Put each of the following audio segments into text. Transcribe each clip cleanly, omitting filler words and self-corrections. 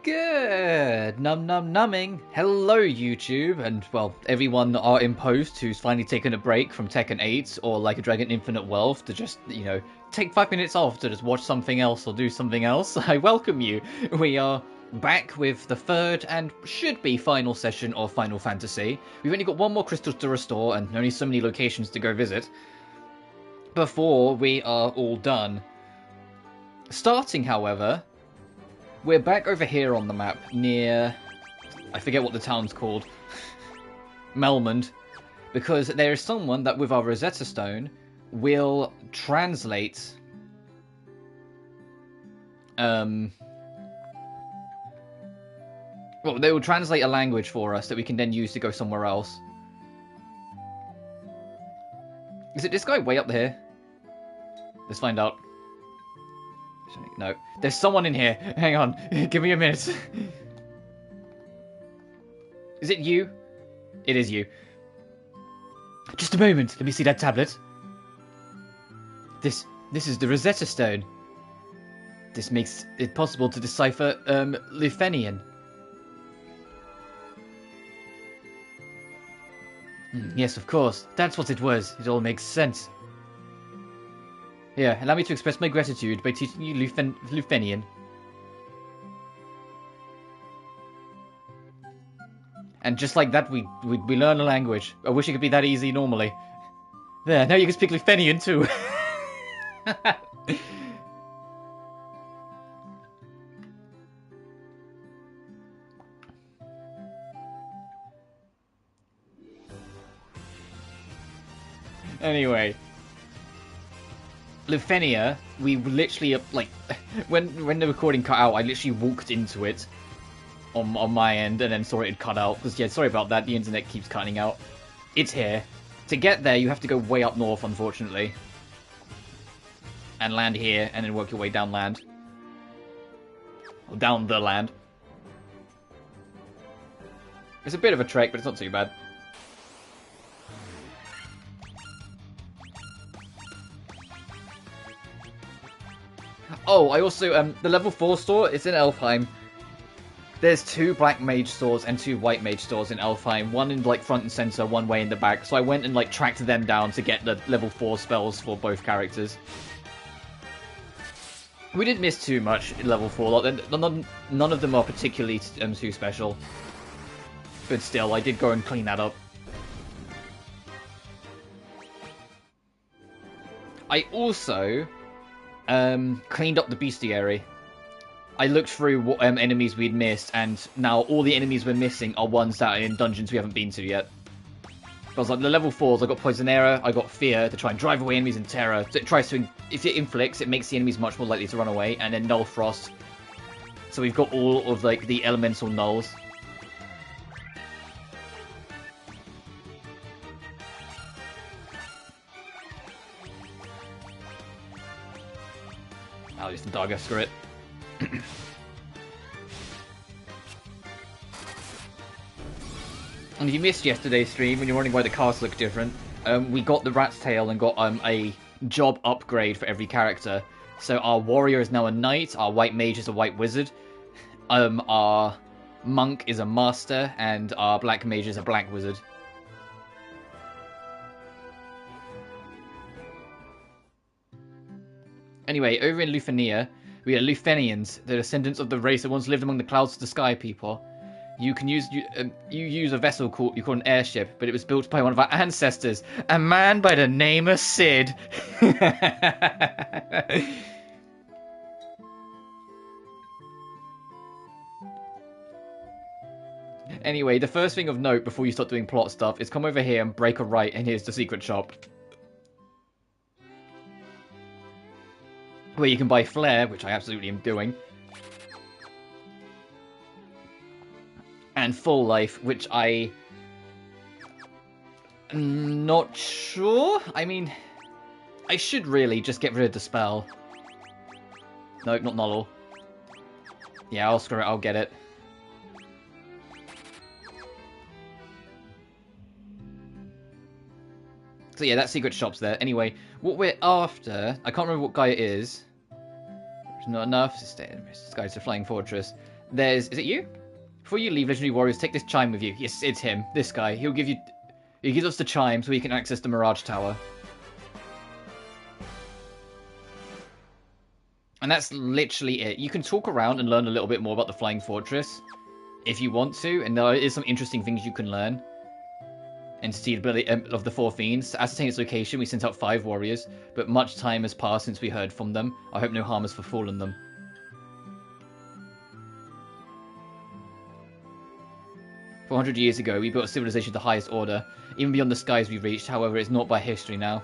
Good! Numbing. Hello, YouTube, and, well, everyone are imposed who's finally taken a break from Tekken 8 or Like a Dragon Infinite Wealth to just, take 5 minutes off to just watch something else or do something else. I welcome you. We are back with the third and should be final session of Final Fantasy. We've only got one more crystal to restore and only so many locations to go visit before we are all done. Starting, however, we're back over here on the map near, I forget what the town's called, Melmond, because there is someone that with our Rosetta Stone will translate well, they will translate a language for us that we can then use to go somewhere else. Is it this guy way up here? Let's find out. No. There's someone in here. Hang on. Give me a minute. Is it you? It is you. Just a moment. Let me see that tablet. This is the Rosetta Stone. This makes it possible to decipher, Lufenian. Yes, of course. That's what it was. It all makes sense. Here, allow me to express my gratitude by teaching you Lufenian. And just like that, we learn a language. I wish it could be that easy normally. There, now you can speak Lufenian too. Anyway. Lufenia, we literally, like, when the recording cut out, I literally walked into it on my end and then saw it had cut out. Because, yeah, sorry about that, the internet keeps cutting out. It's here. To get there, you have to go way up north, unfortunately. And land here, and then work your way down land. Or down the land. It's a bit of a trek, but it's not too bad. Oh, I also, the level 4 store is in Elfheim. There's 2 black mage stores and 2 white mage stores in Elfheim. One in, like, front and center, one way in the back. So I went and, like, tracked them down to get the level 4 spells for both characters. We didn't miss too much in level 4. Like, none of them are particularly too special. But still, I did go and clean that up. I also cleaned up the bestiary. I looked through what enemies we'd missed, and now all the enemies we're missing are ones that are in dungeons we haven't been to yet. I was like, the level 4s, I got Poisonera, I got Fear to try and drive away enemies, and Terror. So it tries to, if it inflicts, it makes the enemies much more likely to run away, and then Null Frost. So we've got all of, like, the elemental nulls. I'll use the dagger, screw it. And if you missed yesterday's stream, when you're wondering why the cars look different, we got the Rat's Tail and got a job upgrade for every character. So our warrior is now a knight, our white mage is a white wizard, our monk is a master, and our black mage is a black wizard. Anyway, over in Lufenia, we are Lufenians, the descendants of the race that once lived among the clouds of the sky people. You can use you use a vessel called an airship, but it was built by one of our ancestors, a man by the name of Sid. Anyway, the first thing of note before you start doing plot stuff is come over here and break a right, and here's the secret shop. Where you can buy Flare, which I absolutely am doing. And Full Life, which I'm not sure. I mean, I should really just get rid of the spell. Nope, not Null. Yeah, I'll screw it, I'll get it. So yeah, that secret shop's there. Anyway, what we're after, I can't remember what guy it is. There's not enough. This guy's a flying fortress. Is it you? Before you leave, Legendary Warriors, take this chime with you. Yes, it's him. This guy. He gives us the chime so we can access the Mirage Tower. And that's literally it. You can talk around and learn a little bit more about the Flying Fortress if you want to, and there is some interesting things you can learn. And see the ability of the 4 Fiends. To ascertain its location, we sent out 5 warriors, but much time has passed since we heard from them. I hope no harm has befallen them. 400 years ago, we built a civilization of the highest order, even beyond the skies we reached. However, it's not by history now.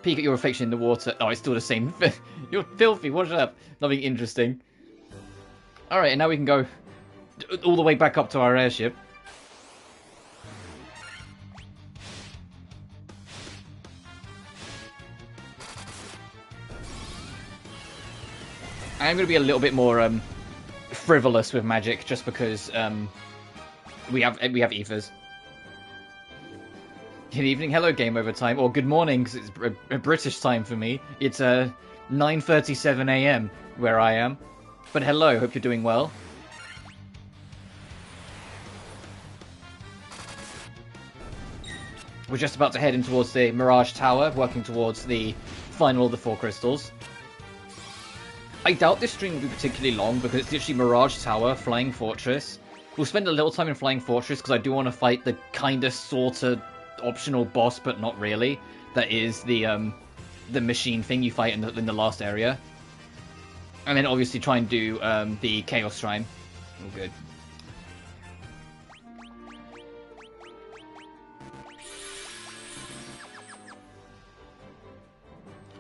Peek at your reflection in the water. Oh, it's still the same. You're filthy. Watch up. Nothing interesting. Alright, and now we can go all the way back up to our airship. I'm going to be a little bit more frivolous with magic, just because we have ethers. Good evening, hello Game Over Time, or good morning, because it's a British time for me. It's 9:37 AM where I am. But hello, hope you're doing well. We're just about to head in towards the Mirage Tower, working towards the final of the 4 crystals. I doubt this stream will be particularly long, because it's literally Mirage Tower, Flying Fortress. We'll spend a little time in Flying Fortress, because I do want to fight the kinda, sorta, optional boss, but not really. That is the machine thing you fight in the last area. And then obviously try and do the Chaos Shrine. All good.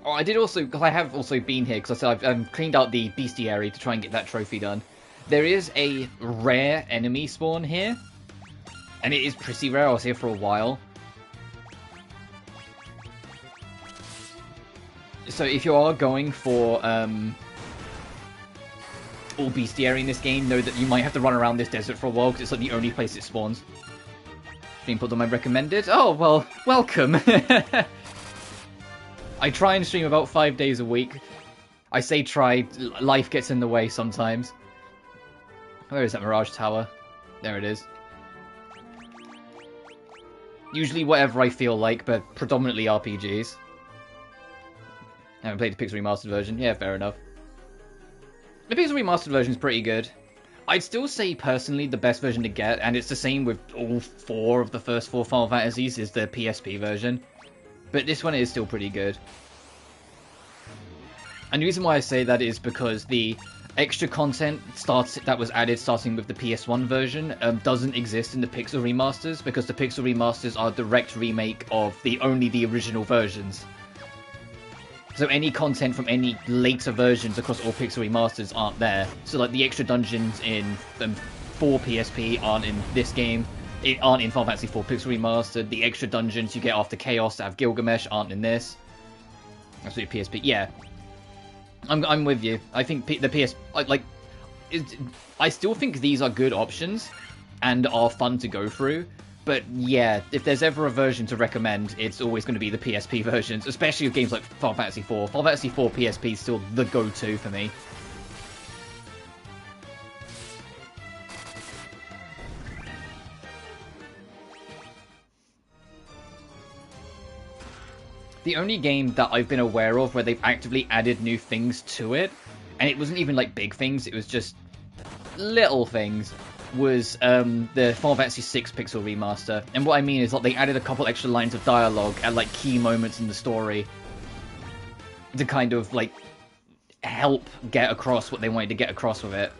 Oh, I did also, because I have also been here, because I said I've cleaned out the bestiary to try and get that trophy done. There is a rare enemy spawn here, and it is pretty rare. I was here for a while. So if you are going for all bestiary in this game, know that you might have to run around this desert for a while, because it's like the only place it spawns. Stream put on my recommended. Oh, well, welcome. I try and stream about 5 days a week. I say try, life gets in the way sometimes. Where is that Mirage Tower? There it is. Usually whatever I feel like, but predominantly RPGs. I haven't played the Pixel Remastered version. Yeah, fair enough. The Pixel Remastered version is pretty good. I'd still say, personally, the best version to get, and it's the same with all 4 of the first 4 Final Fantasies, is the PSP version. But this one is still pretty good. And the reason why I say that is because the extra content that was added starting with the PS1 version doesn't exist in the Pixel Remasters, because the Pixel Remasters are a direct remake of only the original versions. So any content from any later versions across all Pixel Remasters aren't there. So like the extra dungeons in 4 PSP aren't in this game. It aren't in Final Fantasy IV Pixel Remastered. The extra dungeons you get after Chaos that have Gilgamesh aren't in this. That's what your PSP. Yeah, I'm with you. I think the PS I still think these are good options and are fun to go through. But yeah, if there's ever a version to recommend, it's always going to be the PSP versions, especially with games like Final Fantasy IV. Final Fantasy IV PSP is still the go-to for me. The only game that I've been aware of where they've actively added new things to it, and it wasn't even like big things, it was just little things, was the Final Fantasy VI Pixel Remaster. And what I mean is like they added a couple extra lines of dialogue at like key moments in the story to kind of like help get across what they wanted to get across with it.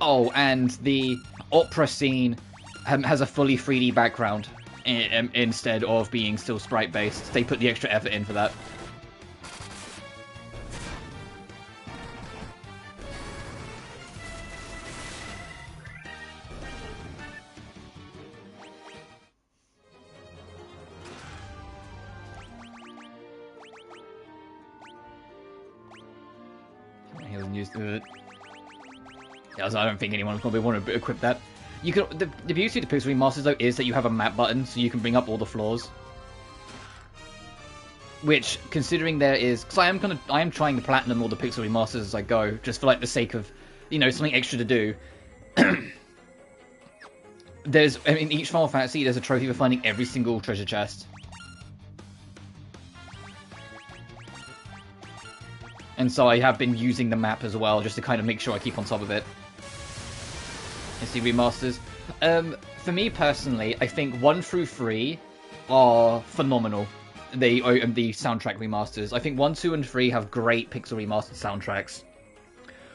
Oh, and the opera scene has a fully 3D background instead of being still sprite-based. They put the extra effort in for that. He wasn't used to it. Yeah, I don't think anyone's going to want to equip that. You can the beauty of the Pixel Remasters though is that you have a map button, so you can bring up all the floors. Which, considering there is, because I am trying to platinum all the Pixel Remasters as I go, just for like the sake of, you know, something extra to do. In each Final Fantasy, there's a trophy for finding every single treasure chest. And so I have been using the map as well, just to kind of make sure I keep on top of it. Let's see, remasters. For me personally, I think 1 through 3 are phenomenal. The soundtrack remasters. I think 1, 2, and 3 have great pixel remastered soundtracks.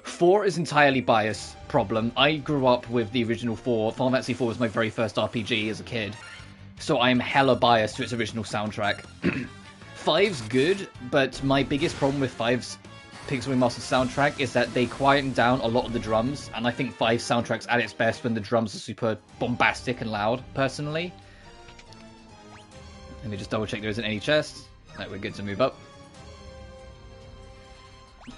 4 is entirely bias problem. I grew up with the original 4. Final Fantasy 4 was my very first RPG as a kid, so I'm hella biased to its original soundtrack. 5's good, but my biggest problem with 5's pixel remastered soundtrack is that they quieten down a lot of the drums, and I think 5's soundtrack's at its best when the drums are super bombastic and loud, personally. Let me just double check there isn't any chests. Right, we're good to move up.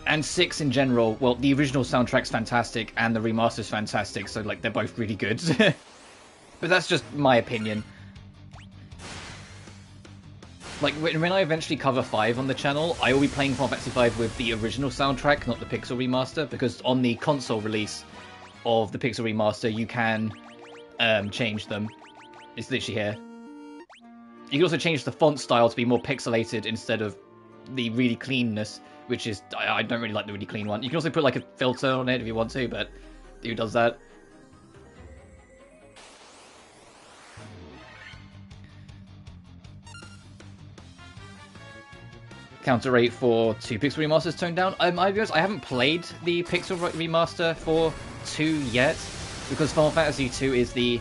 And 6 in general, well, the original soundtrack's fantastic and the remaster's fantastic, so like they're both really good. But that's just my opinion. Like, when I eventually cover 5 on the channel, I will be playing Final Fantasy 5 with the original soundtrack, not the Pixel Remaster, because on the console release of the Pixel Remaster, you can change them. It's literally here. You can also change the font style to be more pixelated instead of the really cleanness, which is... I don't really like the really clean one. You can also put, like, a filter on it if you want to, but who does that? Counter rate for 2 Pixel Remasters toned down. I haven't played the Pixel Remaster for 2 yet, because Final Fantasy 2 is the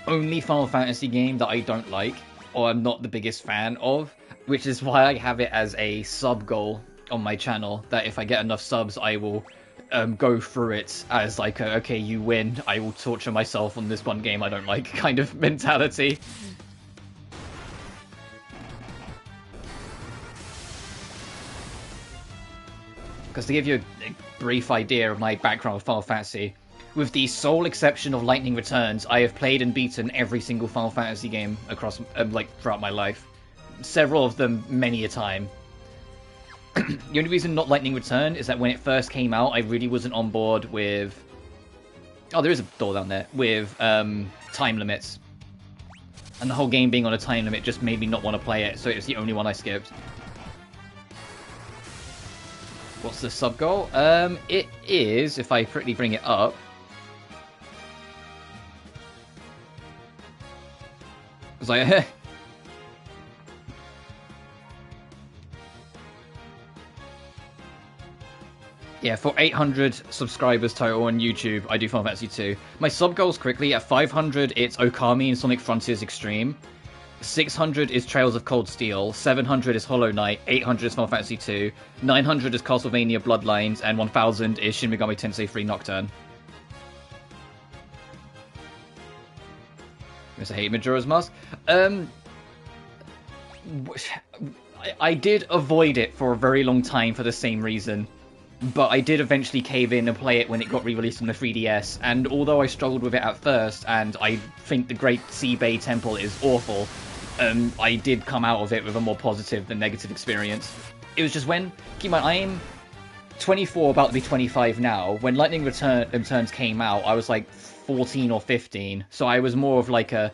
only Final Fantasy game that I don't like, or I'm not the biggest fan of, which is why I have it as a sub goal on my channel, that if I get enough subs, I will go through it as like a, okay, you win, I will torture myself on this one game I don't like kind of mentality. Because to give you a brief idea of my background with Final Fantasy, with the sole exception of Lightning Returns, I have played and beaten every single Final Fantasy game across, throughout my life. Several of them many a time. The only reason not Lightning Return is that when it first came out, I really wasn't on board with... Oh, there is a door down there. With time limits. And the whole game being on a time limit just made me not want to play it, so it was the only one I skipped. What's the sub goal? It is, if I quickly bring it up... Because I... Yeah, for 800 subscribers total on YouTube, I do Final Fantasy 2. My sub goals quickly, at 500 it's Okami and Sonic Frontiers Extreme. 600 is Trails of Cold Steel, 700 is Hollow Knight, 800 is Final Fantasy 2, 900 is Castlevania Bloodlines, and 1000 is Shin Megami Tensei 3 Nocturne. Yes, I hate Majora's Mask. I did avoid it for a very long time for the same reason. But I did eventually cave in and play it when it got re-released on the 3DS, and although I struggled with it at first, and I think the Great Sea Bay Temple is awful, I did come out of it with a more positive than negative experience. It was just when... Keep in mind, I'm 24, about to be 25 now. When Lightning Returns came out, I was like 14 or 15, so I was more of like a...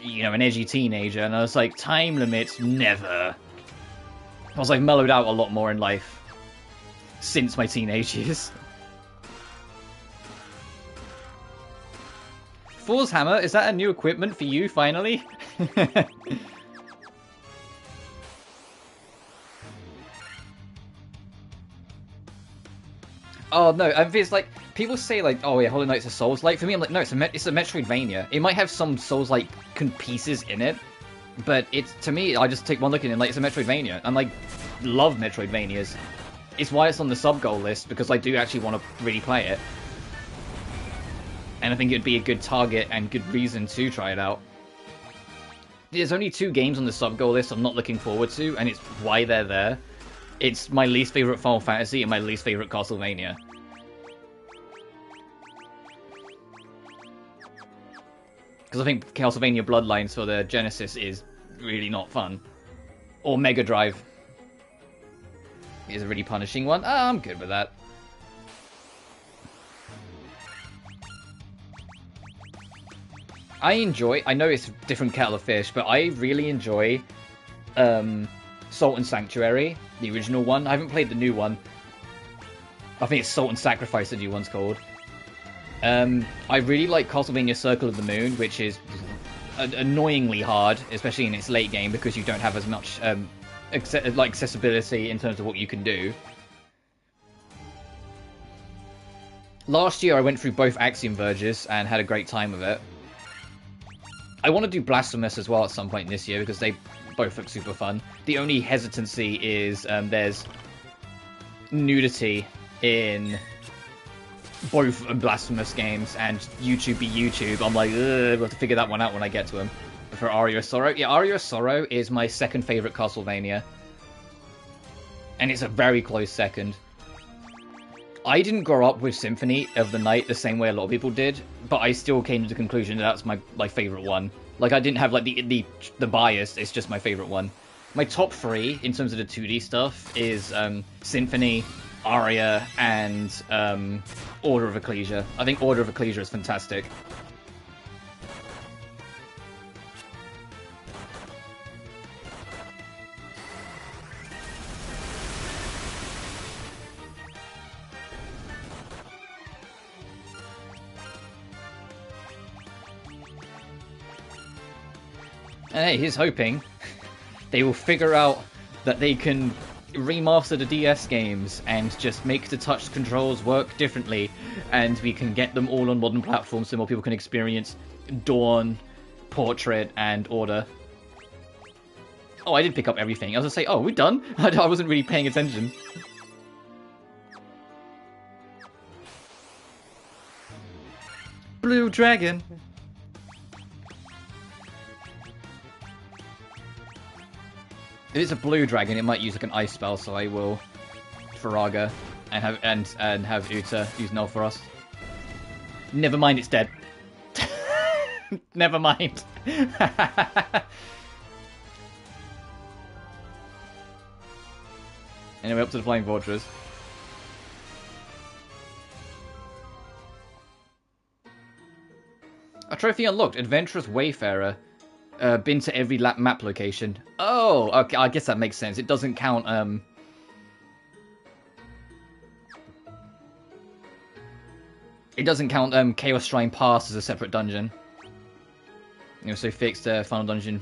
You know, an edgy teenager, and I was like, time limits, never. I was like, mellowed out a lot more in life. Since my teenage years. Fool's Hammer, is that a new equipment for you, finally? Oh, no, it's like, people say, like, oh yeah, Hollow Knight's a Souls-like. For me, I'm like, no, it's a Metroidvania. It might have some Souls-like pieces in it, but it's, to me, I just take one look at it and, like, it's a Metroidvania. I'm like, love Metroidvanias. It's why it's on the sub-goal list, because I do actually want to really play it. And I think it would be a good target and good reason to try it out. There's only 2 games on the sub-goal list I'm not looking forward to, and it's why they're there. It's my least favourite Final Fantasy and my least favourite Castlevania. Because I think Castlevania Bloodlines for the Genesis is really not fun. Or Mega Drive is a really punishing one. I'm good with that. I know it's a different kettle of fish, but I really enjoy Salt and Sanctuary, the original one. I haven't played the new one. I think it's Salt and Sacrifice, the new one's called. I really like Castlevania Circle of the Moon, which is annoyingly hard, especially in its late game, because you don't have as much accessibility in terms of what you can do. Last year I went through both Axiom Verges and had a great time with it. I want to do Blasphemous as well at some point this year, because they both look super fun. The only hesitancy is there's nudity in both Blasphemous games, and YouTube be YouTube. I'm like, we'll have to figure that one out when I get to them. But for Aria of Sorrow, yeah, Aria of Sorrow is my second favourite Castlevania. And it's a very close second. I didn't grow up with Symphony of the Night the same way a lot of people did, but I still came to the conclusion that that's my favourite one. Like, I didn't have like the bias, it's just my favourite one. My top three, in terms of the 2D stuff, is Symphony, Aria, and Order of Ecclesia. I think Order of Ecclesia is fantastic. And hey, here's hoping they will figure out that they can remaster the DS games and just make the touch controls work differently, and we can get them all on modern platforms so more people can experience Dawn, Portrait, and Order. Oh, I did pick up everything. I was gonna say, oh, we're done? I wasn't really paying attention. Blue Dragon. If it's a blue dragon, it might use like an ice spell, so I will Faraga and have Uta use Null for us. Never mind, it's dead. Never mind. Anyway, up to the Flying Fortress. A trophy unlocked, Adventurous Wayfarer. Been to every map location. Oh, okay, I guess that makes sense. It doesn't count, it doesn't count, Chaos Shrine Pass as a separate dungeon. You know, so fixed, Final Dungeon.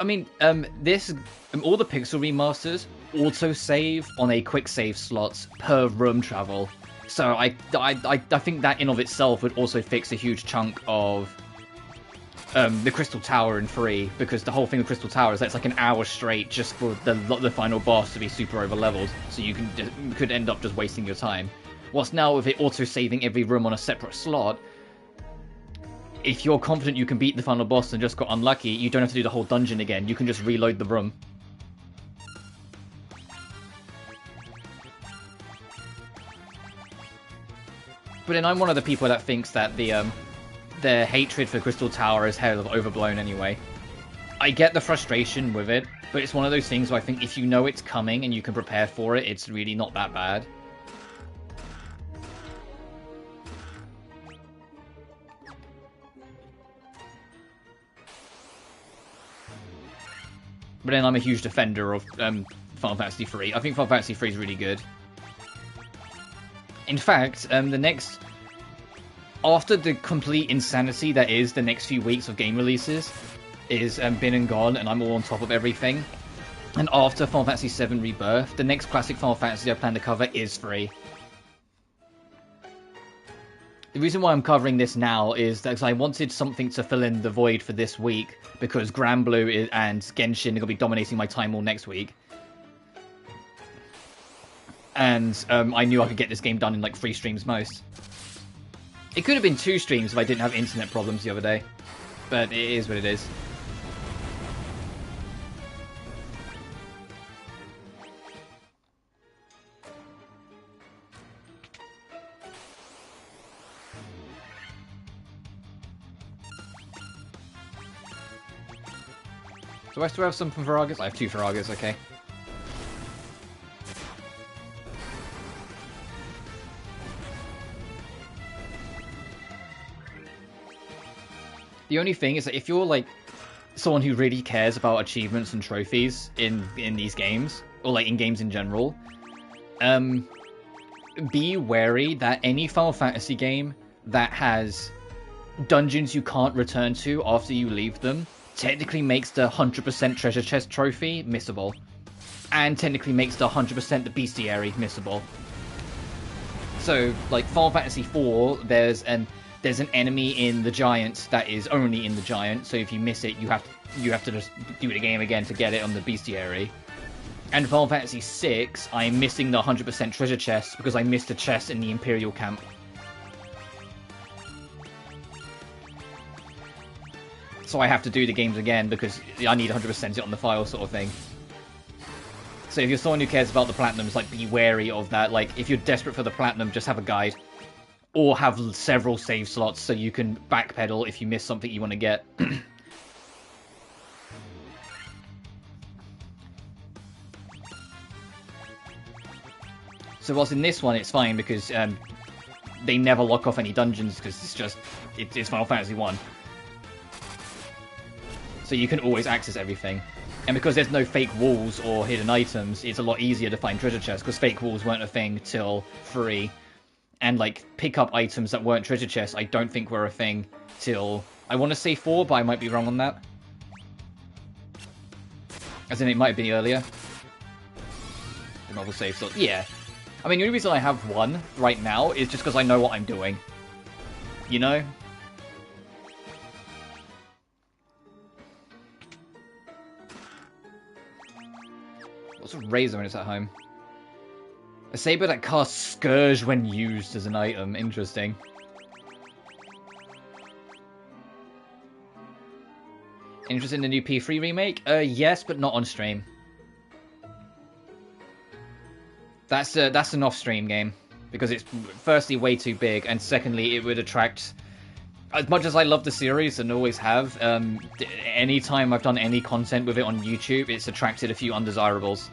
I mean, all the Pixel remasters auto-save on a quick save slot per room travel. So I think that in of itself would also fix a huge chunk of the Crystal Tower in 3, because the whole thing with Crystal Tower is that it's like an hour straight just for the final boss to be super over leveled, so you could end up just wasting your time. Whilst now with it auto saving every room on a separate slot, if you're confident you can beat the final boss and just got unlucky, you don't have to do the whole dungeon again. You can just reload the room. But then I'm one of the people that thinks that the hatred for Crystal Tower is hell of overblown anyway. I get the frustration with it, but it's one of those things where I think if you know it's coming and you can prepare for it, it's really not that bad. But then I'm a huge defender of Final Fantasy III. I think Final Fantasy III is really good. In fact, after the complete insanity that is the next few weeks of game releases is been and gone, and I'm all on top of everything, and after Final Fantasy VII Rebirth, the next classic Final Fantasy I plan to cover is free. The reason why I'm covering this now is that I wanted something to fill in the void for this week, because Granblue and Genshin are going to be dominating my time all next week. And I knew I could get this game done in like 3 streams most. It could have been 2 streams if I didn't have internet problems the other day. But it is what it is. Do I still have some from Viragas? I have 2 Viragas, okay. The only thing is that if you're, like, someone who really cares about achievements and trophies in these games, or, like, in games in general, be wary that any Final Fantasy game that has dungeons you can't return to after you leave them technically makes the 100% treasure chest trophy missable. And technically makes the 100% the bestiary missable. So, like, Final Fantasy IV, there's an enemy in the giant that is only in the giant, so if you miss it, you have to just do it again to get it on the bestiary. And Final Fantasy VI, I'm missing the 100% treasure chest because I missed a chest in the Imperial camp. So I have to do the games again because I need 100% it on the file sort of thing. So if you're someone who cares about the platinums, like, be wary of that. Like, if you're desperate for the platinum, just have a guide. Or have several save slots so you can backpedal if you miss something you want to get. So whilst in this one it's fine because they never lock off any dungeons because it's Final Fantasy 1. So you can always access everything. And because there's no fake walls or hidden items, it's a lot easier to find treasure chests because fake walls weren't a thing till 3. And, like, pick up items that weren't treasure chests, I don't think were a thing till, I want to say 4, but I might be wrong on that. As in, it might be earlier. The novel save slot. Yeah. I mean, the only reason I have 1 right now is just because I know what I'm doing. You know? What's a razor when it's at home? A saber that casts Scourge when used as an item. Interesting. Interested in the new P3 remake? Yes, but not on stream. That's an off-stream game. Because it's, firstly, way too big, and secondly, it would attract... As much as I love the series, and always have, any time I've done any content with it on YouTube, it's attracted a few undesirables.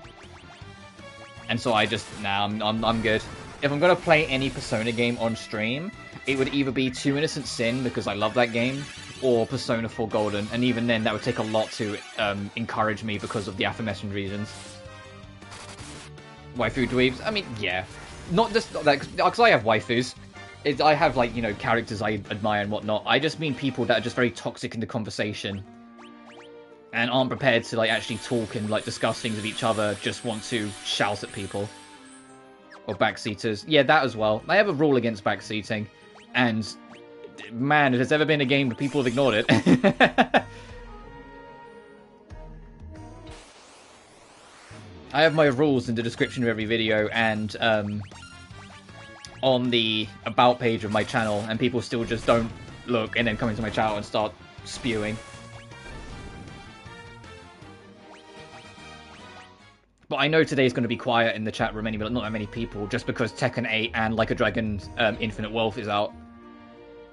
And so I just, nah, I'm good. If I'm gonna play any Persona game on stream, it would either be Two Innocent Sin, because I love that game, or Persona 4 Golden, and even then that would take a lot to encourage me because of the aforementioned reasons. Waifu dweebs? I mean, yeah. Not just that, because I have waifus. I have, like, you know, characters I admire and whatnot. I just mean people that are just very toxic in the conversation. And aren't prepared to, like, actually talk and, like, discuss things with each other, just want to shout at people. Or backseaters. Yeah, that as well. I have a rule against backseating. And, man, if there's ever been a game where people have ignored it. I have my rules in the description of every video, and, on the about page of my channel, and people still just don't look and then come into my channel and start spewing. But I know today's going to be quiet in the chat room anyway, not that many people, just because Tekken 8 and Like a Dragon Infinite Wealth is out.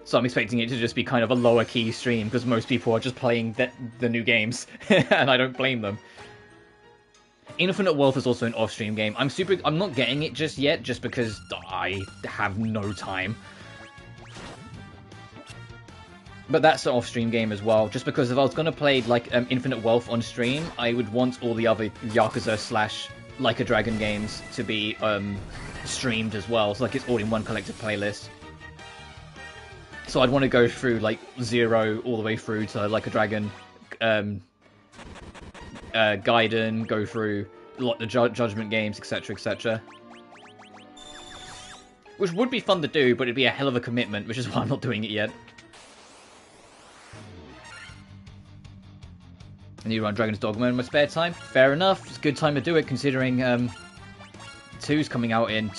So I'm expecting it to just be kind of a lower key stream, because most people are just playing the new games, and I don't blame them. Infinite Wealth is also an off-stream game. I'm not getting it just yet, just because I have no time. But that's an off-stream game as well, just because if I was going to play, like, Infinite Wealth on stream, I would want all the other Yakuza / Like a Dragon games to be, streamed as well, so, like, it's all in one collective playlist. So I'd want to go through, like, 0 all the way through to Like a Dragon, Gaiden, go through the Judgment games, etc, etc. Which would be fun to do, but it'd be a hell of a commitment, which is why I'm not doing it yet. I need to run Dragon's Dogma in my spare time. Fair enough. It's a good time to do it, considering 2's coming out in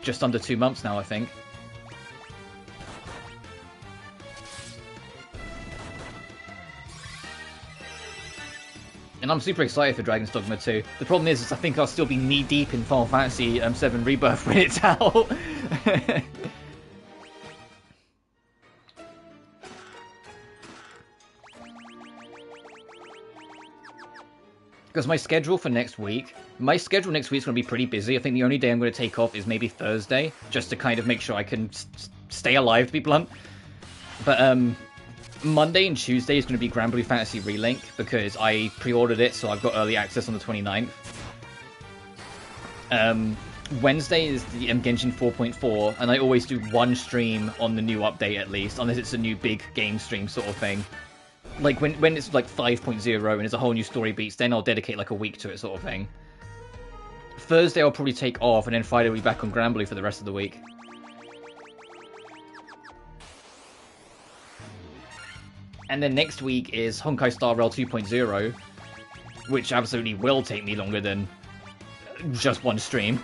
just under 2 months now, I think. And I'm super excited for Dragon's Dogma 2. The problem is I think I'll still be knee-deep in Final Fantasy VII Rebirth when it's out. Because my schedule next week is going to be pretty busy. I think the only day I'm going to take off is maybe Thursday, just to kind of make sure I can stay alive, to be blunt. But Monday and Tuesday is going to be Granblue Fantasy Relink, because I pre-ordered it, so I've got early access on the 29th. Wednesday is the Genshin 4.4, and I always do one stream on the new update at least, unless it's a new big game stream sort of thing. Like, when it's, like, 5.0 and it's a whole new story beats, then I'll dedicate, like, a week to it sort of thing. Thursday I'll probably take off, and then Friday I'll be back on Granblue for the rest of the week. And then next week is Honkai Star Rail 2.0, which absolutely will take me longer than just one stream.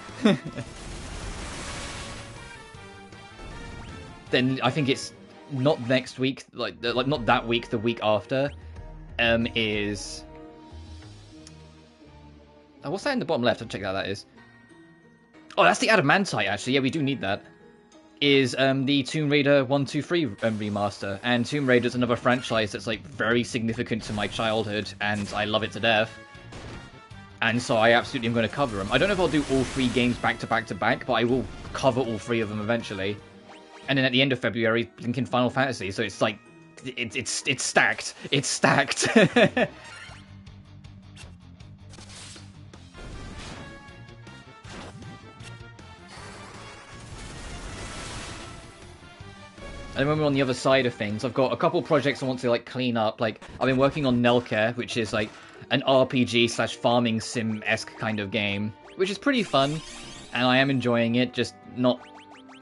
Then I think it's not next week, like not that week, the week after, is... Oh, what's that in the bottom left? I'll check out that is. Oh, that's the Adamantite, actually. Yeah, we do need that. Is the Tomb Raider 1, 2, 3 remaster. And Tomb Raider is another franchise that's, like, very significant to my childhood, and I love it to death. And so I absolutely am going to cover them. I don't know if I'll do all 3 games back to back to back, but I will cover all 3 of them eventually. And then at the end of February, Linkin Final Fantasy. So it's like, it's stacked. It's stacked. And when we're on the other side of things, I've got a couple projects I want to, like, clean up. Like, I've been working on Nelcare, which is, like, an RPG/farming sim-esque kind of game, which is pretty fun, and I am enjoying it, just not...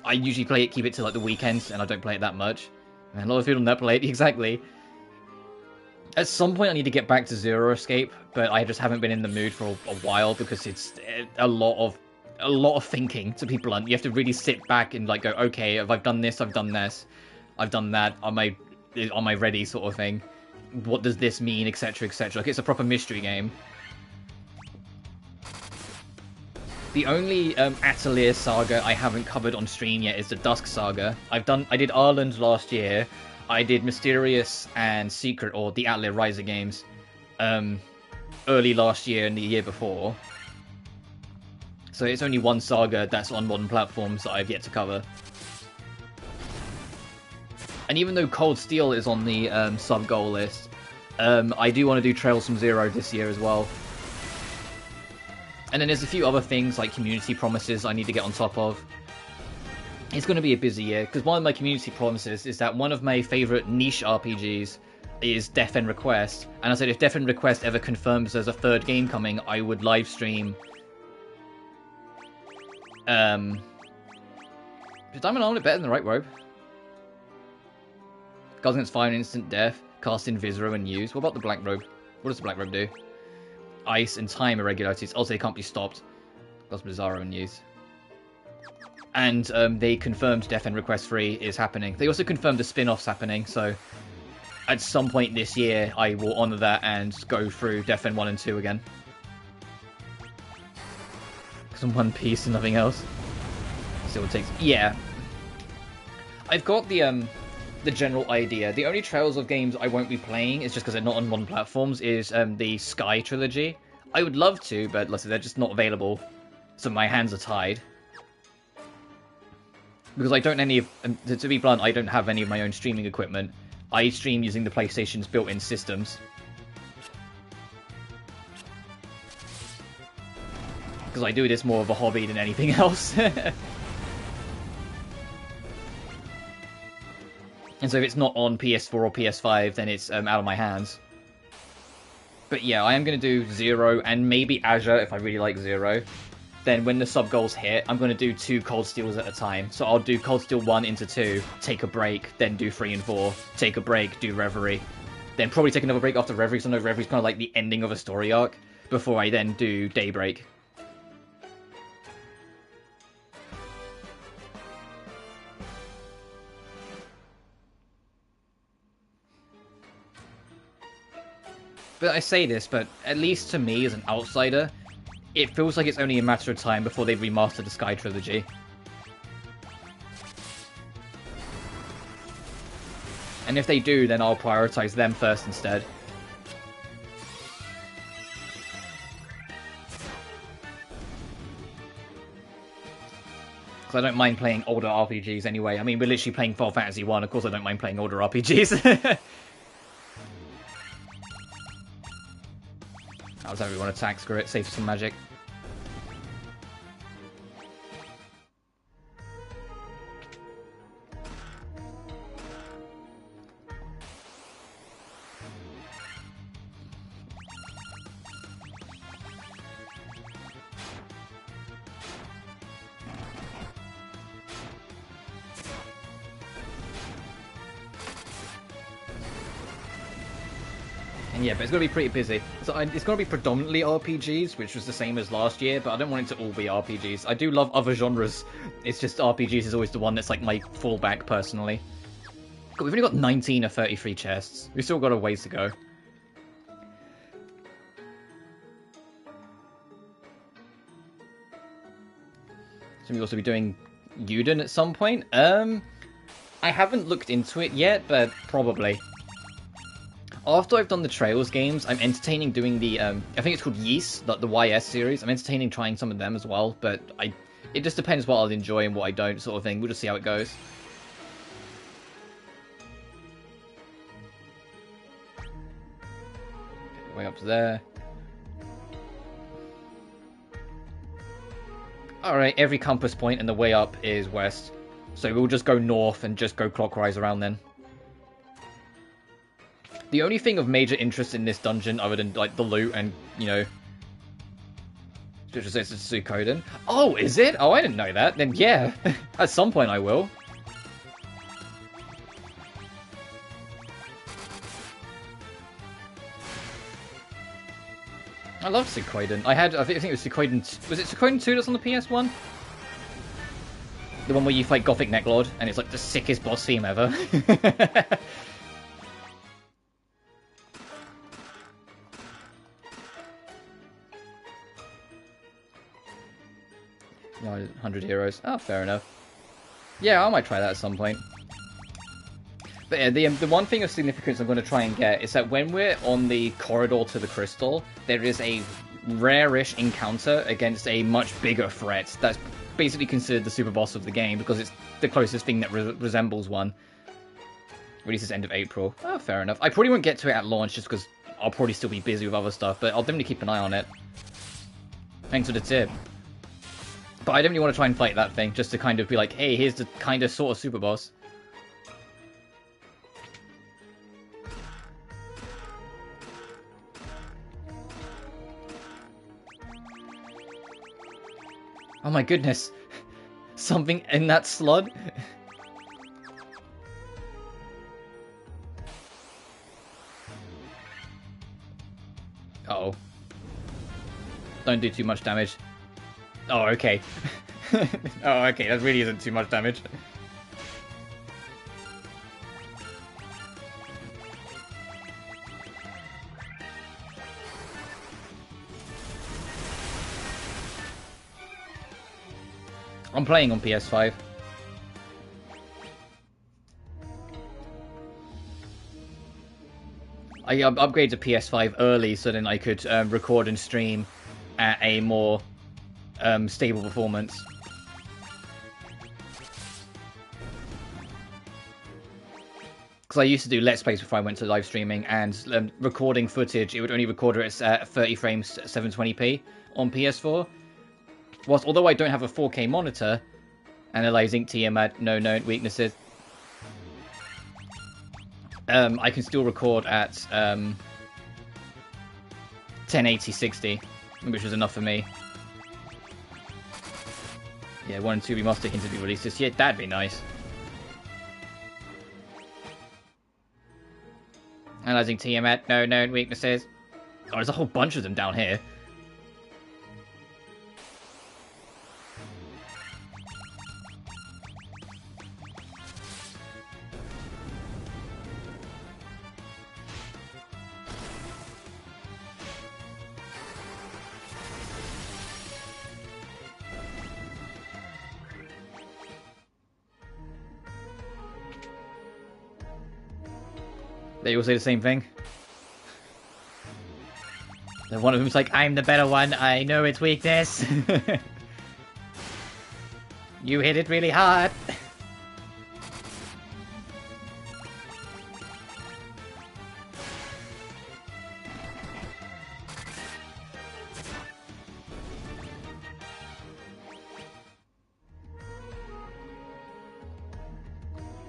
I usually keep it to, like, the weekends, and I don't play it that much. And a lot of people don't play it, exactly. At some point I need to get back to Zero Escape, but I just haven't been in the mood for a while, because it's a lot of thinking, to be blunt. You have to really sit back and, like, go, okay, if I've done this, I've done this, I've done that, am I ready, sort of thing. What does this mean, etc, etc. Like, it's a proper mystery game. The only Atelier saga I haven't covered on stream yet is the Dusk saga. I did Ireland last year. I did Mysterious and Secret, or the Atelier Riser games, early last year and the year before. So it's only one saga that's on modern platforms that I've yet to cover. And even though Cold Steel is on the sub-goal list, I do want to do Trails from Zero this year as well. And then there's a few other things, like community promises I need to get on top of. It's going to be a busy year, because one of my community promises is that one of my favourite niche RPGs is Death End Request. And I said if Death End Request ever confirms there's a third game coming, I would live stream... Is Diamond Armlet better than the Right Robe? Guards Against Fire and Instant Death, cast in Viscera and use. What about the Black Robe? What does the Black Robe do? Ice and time irregularities. Also, they can't be stopped. Gods Bizarro and use. And they confirmed Death End Request 3 is happening. They also confirmed the spin-off's happening, so at some point this year I will honour that and go through Death End 1 and 2 again. Because I'm One Piece and nothing else. Still takes... Yeah. I've got the general idea. The only Trails of games I won't be playing is just because they're not on modern platforms, is the Sky trilogy. I would love to, but listen, they're just not available, so my hands are tied. Because I don't to be blunt, I don't have any of my own streaming equipment. I stream using the PlayStation's built-in systems. Because I do this more of a hobby than anything else. And so if it's not on PS4 or PS5, then it's out of my hands. But yeah, I am going to do Zero and maybe Azure if I really like Zero. Then when the sub-goals hit, I'm going to do 2 Cold Steels at a time. So I'll do Cold Steel 1 into 2, take a break, then do 3 and 4, take a break, do Reverie. Then probably take another break after Reverie, so I know Reverie's kind of like the ending of a story arc, before I then do Daybreak. But I say this, but at least to me as an outsider, it feels like it's only a matter of time before they remaster the Sky Trilogy. And if they do, then I'll prioritize them first instead. Because I don't mind playing older RPGs anyway. I mean, we're literally playing Final Fantasy 1. Of course I don't mind playing older RPGs. That was everyone attack, screw it, save some magic. Yeah, but it's going to be pretty busy. So it's going to be predominantly RPGs, which was the same as last year, but I don't want it to all be RPGs. I do love other genres. It's just RPGs is always the one that's like my fallback, personally. God, we've only got 19 of 33 chests. We've still got a ways to go. So we'll also be doing Yuden at some point. I haven't looked into it yet, but probably. After I've done the Trails games, I'm entertaining doing the, I think it's called Ys, the YS series. I'm entertaining trying some of them as well, but it just depends what I'll enjoy and what I don't, sort of thing. We'll just see how it goes. Way up to there. Alright, every compass point and the way up is west. So we'll just go north and just go clockwise around then. The only thing of major interest in this dungeon, other than, like, the loot and, you know... Just says it's Suikoden. Oh, is it? Oh, I didn't know that. Then, yeah. At some point I will. I love Suikoden. I think it was Suikoden... Was it Suikoden 2 that's on the PS1? The one where you fight Gothic Necklord, and it's, like, the sickest boss theme ever. No, 100 heroes. Oh, fair enough. Yeah, I might try that at some point. But yeah, the one thing of significance I'm going to try and get is that when we're on the corridor to the crystal, there is a rare-ish encounter against a much bigger threat that's basically considered the super boss of the game because it's the closest thing that resembles one. Releases end of April. Oh, fair enough. I probably won't get to it at launch just because I'll probably still be busy with other stuff, but I'll definitely keep an eye on it. Thanks for the tip. But I definitely want to try and fight that thing, just to kind of be like, hey, here's the kind of sort of super boss. Oh my goodness. Something in that slot? Uh-oh. Don't do too much damage. Oh, okay. Oh, okay, that really isn't too much damage. I'm playing on PS5. I upgraded to PS5 early so then I could record and stream at a more stable performance. Because I used to do Let's Plays before I went to live streaming, and recording footage, it would only record it at 30 frames 720p on PS4. Whilst, although I don't have a 4K monitor, analyzing TMAT, no known weaknesses, I can still record at 1080-60, which was enough for me. Yeah, 1 and 2 remaster hinted to be released this year. That'd be nice. Analyzing TMAT, no known weaknesses. Oh, there's a whole bunch of them down here. They all say the same thing. Then one of them's like, I'm the better one, I know its weakness. You hit it really hard.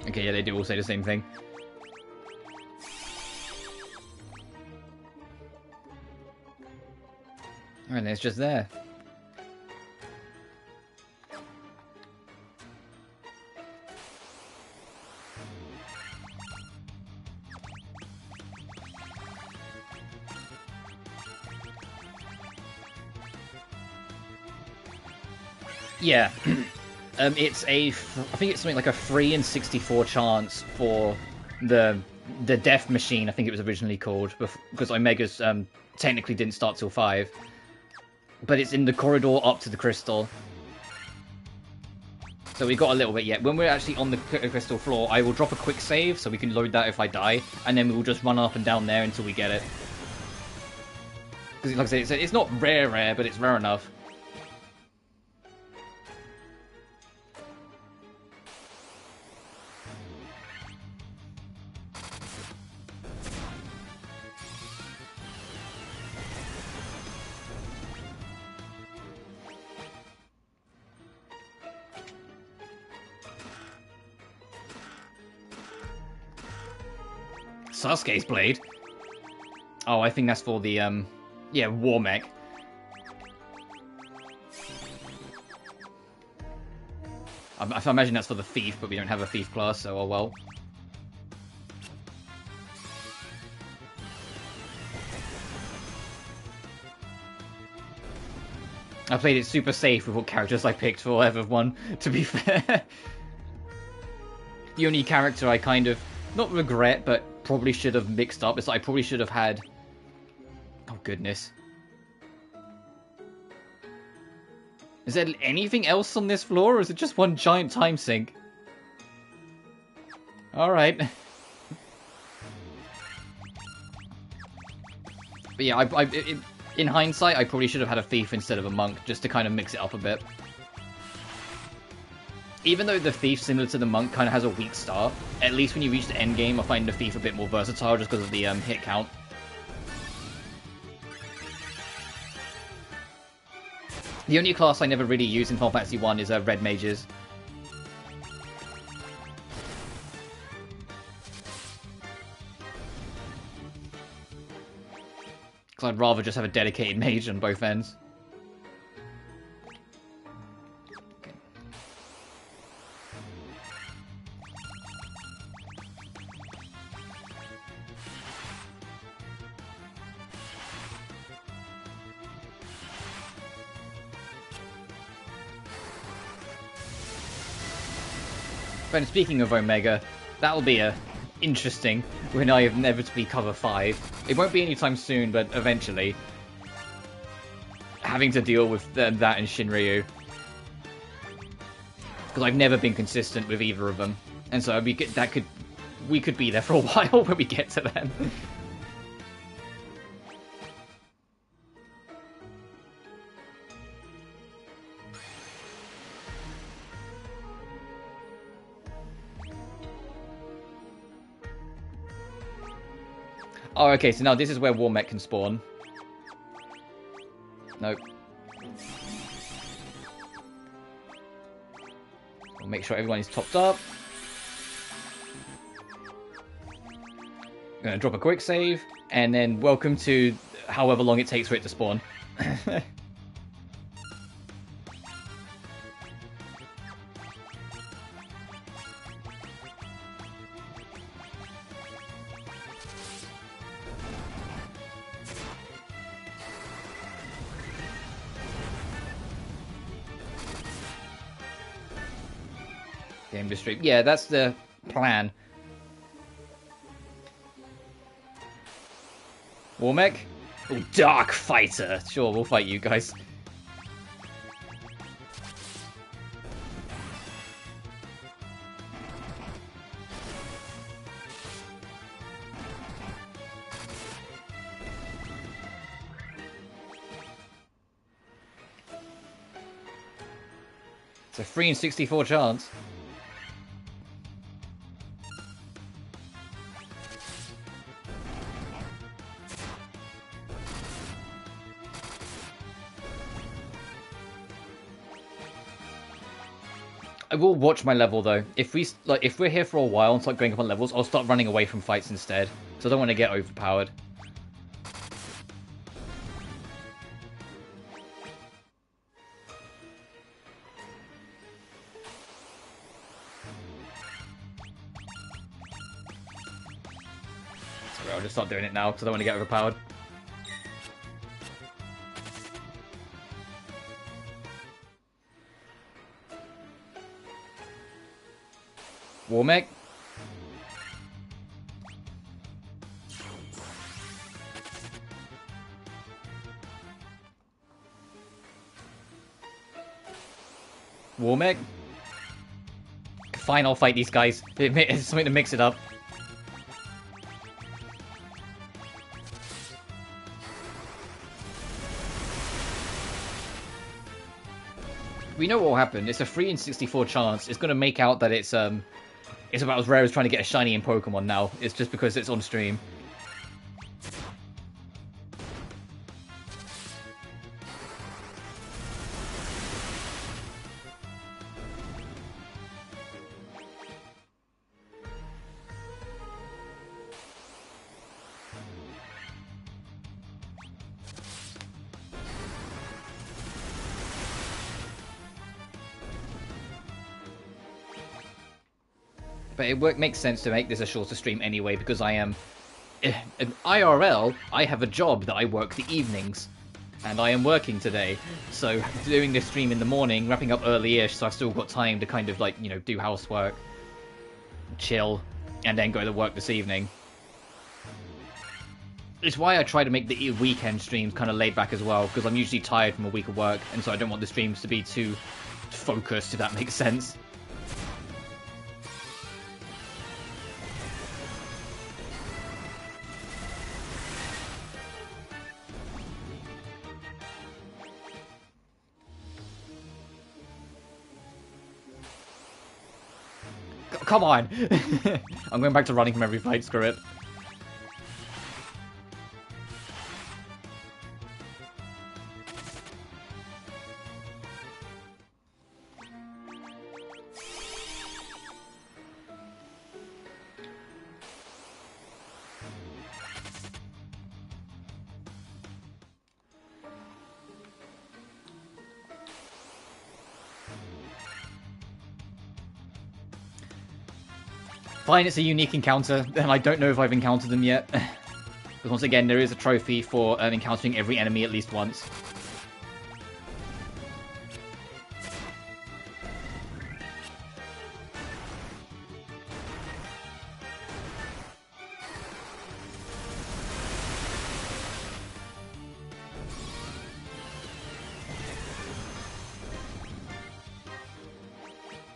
Okay, yeah, they do all say the same thing. And it's just there. Yeah. I think it's something like a 3 in 64 chance for the Death Machine, I think it was originally called, because Omega's technically didn't start till 5. But it's in the corridor up to the crystal. So we got a little bit yet. When we're actually on the crystal floor, I will drop a quick save so we can load that if I die, and then we will just run up and down there until we get it. Because like I said, it's not rare, but it's rare enough. Sasuke's blade? Oh, I think that's for the, yeah, War Mech. I imagine that's for the Thief, but we don't have a Thief class, so oh well. I played it super safe with what characters I picked for whatever one, to be fair. The only character I kind of, not regret, but probably should have mixed up is I probably should have had... Oh, goodness. Is there anything else on this floor, or is it just one giant time sink? Alright. But yeah, in hindsight, I probably should have had a Thief instead of a Monk, just to kind of mix it up a bit. Even though the Thief, similar to the Monk, kind of has a weak start, at least when you reach the end game, I find the Thief a bit more versatile just because of the hit count. The only class I never really use in Final Fantasy 1 is Red Mages. Because I'd rather just have a dedicated mage on both ends. And speaking of Omega, that'll be interesting when I inevitably cover 5. It won't be anytime soon, but eventually. Having to deal with that and Shinryu. Because I've never been consistent with either of them. And so we could be there for a while when we get to them. Oh, okay, so now this is where War Mech can spawn. Nope. We'll make sure everyone is topped up. I'm gonna drop a quick save, and then welcome to however long it takes for it to spawn. Game District. Yeah, that's the plan. War Mech? Oh, Dark Fighter. Sure, we'll fight you guys. It's a 3 in 64 chance. I will watch my level though. If we're here for a while and start going up on levels, I'll start running away from fights instead. So I don't want to get overpowered. Sorry, I'll just start doing it now because I don't want to get overpowered. Warmech. Warmech. Fine, I'll fight these guys. It's something to mix it up. We know what will happen. It's a 3 in 64 chance. It's going to make out that it's about as rare as trying to get a shiny in Pokemon now. It's just because it's on stream. But it makes sense to make this a shorter stream anyway, because I am... In IRL, I have a job that I work the evenings. And I am working today. So, doing this stream in the morning, wrapping up early-ish, so I've still got time to kind of, like, you know, do housework, chill, and then go to work this evening. It's why I try to make the weekend streams kind of laid back as well, because I'm usually tired from a week of work, and so I don't want the streams to be too focused, if that makes sense. Come on! I'm going back to running from every fight, screw it. Fine, it's a unique encounter, and I don't know if I've encountered them yet. Because once again, there is a trophy for encountering every enemy at least once.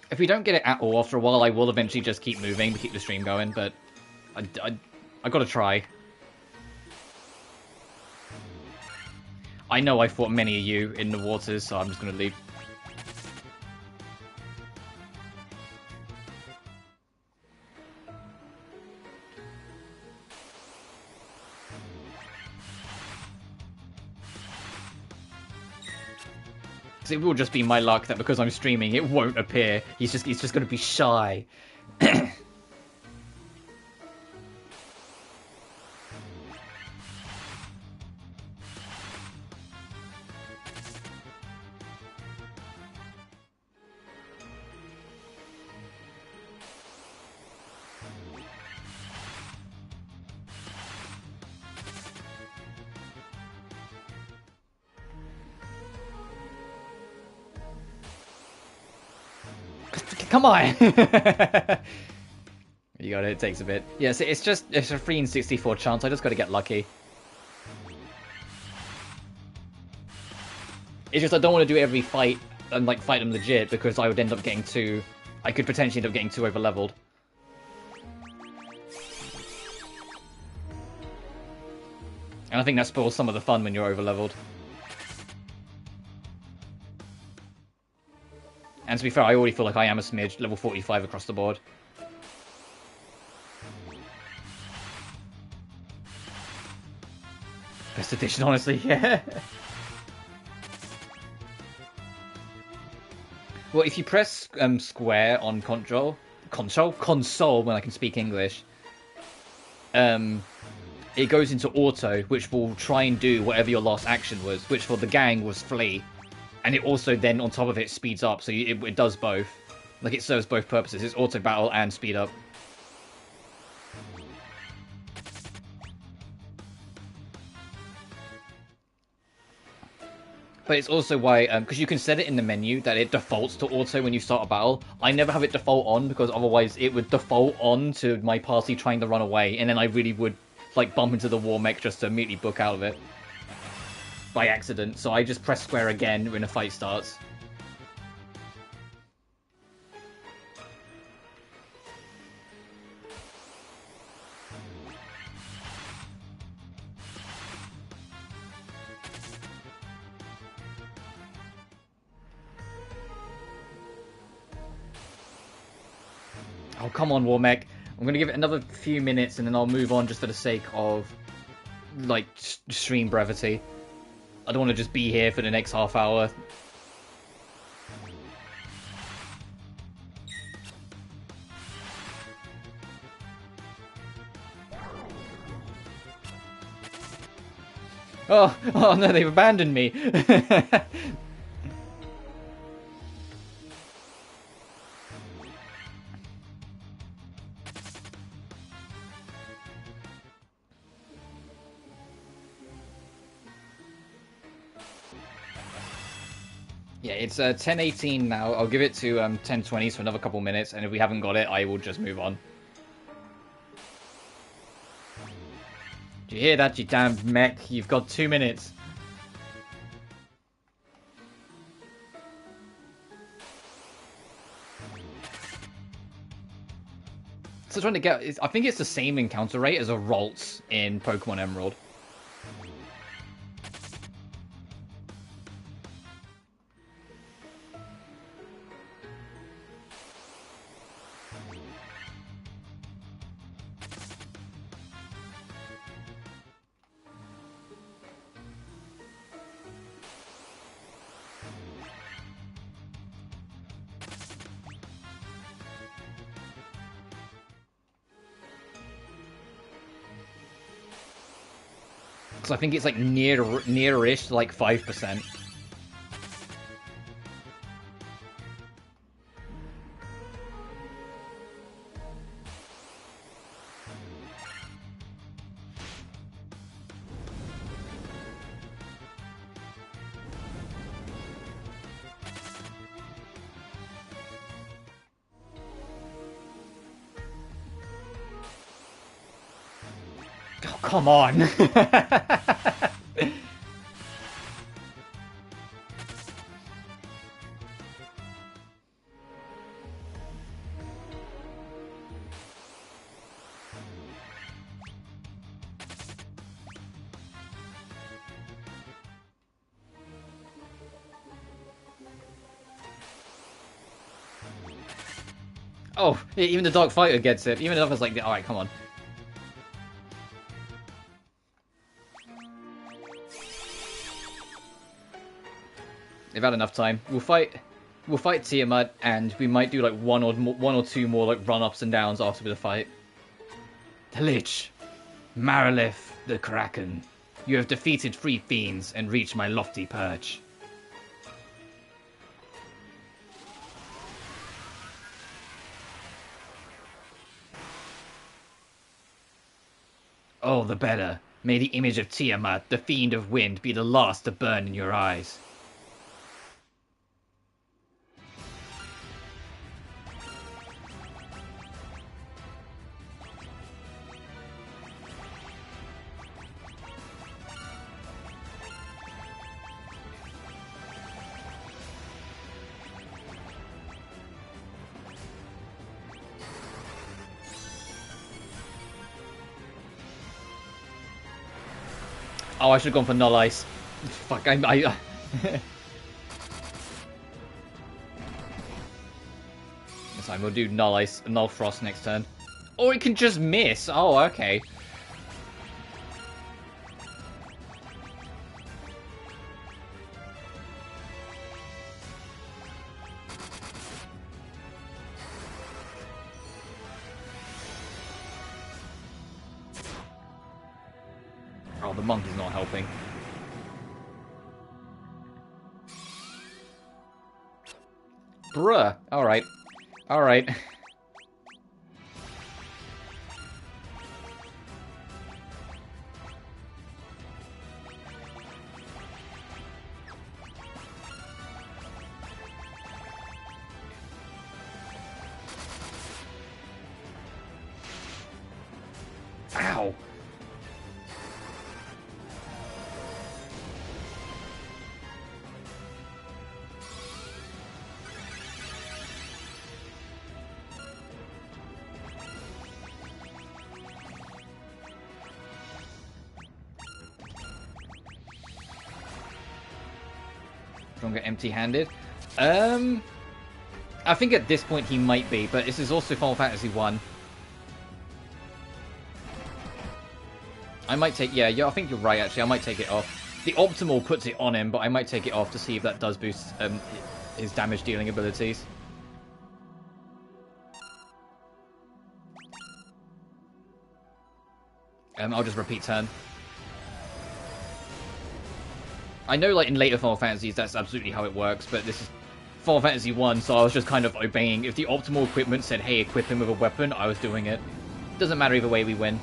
If we don't get it at all after a while, I will eventually just keep moving to keep the stream going, but I gotta try. I know I fought many of you in the waters, so I'm just gonna leave. It will just be my luck that because I'm streaming, it won't appear. He's just going to be shy. Come on! You got it, it takes a bit. Yes, it's a 3 in 64 chance, I just gotta get lucky. It's just I don't want to do every fight and like fight them legit, because I would end up getting too... I could potentially end up getting too over-leveled. And I think that spoils some of the fun when you're over-leveled. And to be fair, I already feel like I am a smidge, level 45 across the board. Best edition, honestly, yeah. Well, if you press square on console, when I can speak English, it goes into auto, which will try and do whatever your last action was, which for the gang was flee. And it also then, on top of it, speeds up, so it does both. Like, it serves both purposes. It's auto battle and speed up. But it's also why, because you can set it in the menu that it defaults to auto when you start a battle. I never have it default on, because otherwise it would default on to my party trying to run away, and then I really would, like, bump into the war mech just to immediately book out of it. By accident, so I just press square again when a fight starts. Oh, come on, Warmech. I'm going to give it another few minutes and then I'll move on just for the sake of, like, stream brevity. I don't want to just be here for the next half hour. Oh no, they've abandoned me. Yeah, it's 10:18 now. I'll give it to 10:20 for another couple minutes, and if we haven't got it, I will just move on. Do you hear that, you damn mech? You've got 2 minutes. So trying to get... I think it's the same encounter rate as a Ralts in Pokemon Emerald. So I think it's like near-ish to like 5%. Oh, come on. Oh, even the Dark Fighter gets it. Even the others like, alright, come on. They've had enough time. We'll fight Tiamat, and we might do like one or two more like run-ups and downs after the fight. The Lich, Marilith the Kraken, you have defeated 3 fiends and reached my lofty perch. All the better. May the image of Tiamat, the fiend of wind, be the last to burn in your eyes. Oh, I should have gone for Null Ice. Fuck, I That's fine, we'll do Null Ice, Null Frost next turn. Or it can just miss! Oh, okay. Oh, the monk is not helping. Bruh. Alright. Alright. Ow. Stronger empty-handed. I think at this point he might be, but this is also Final Fantasy 1. I might take... Yeah, I think you're right, actually. I might take it off. The Optimal puts it on him, but I might take it off to see if that does boost his damage-dealing abilities. I'll just repeat turn. I know, like, in later Final Fantasies, that's absolutely how it works, but this is Final Fantasy 1, so I was just kind of obeying. If the optimal equipment said, hey, equip him with a weapon, I was doing it. Doesn't matter either way, we win.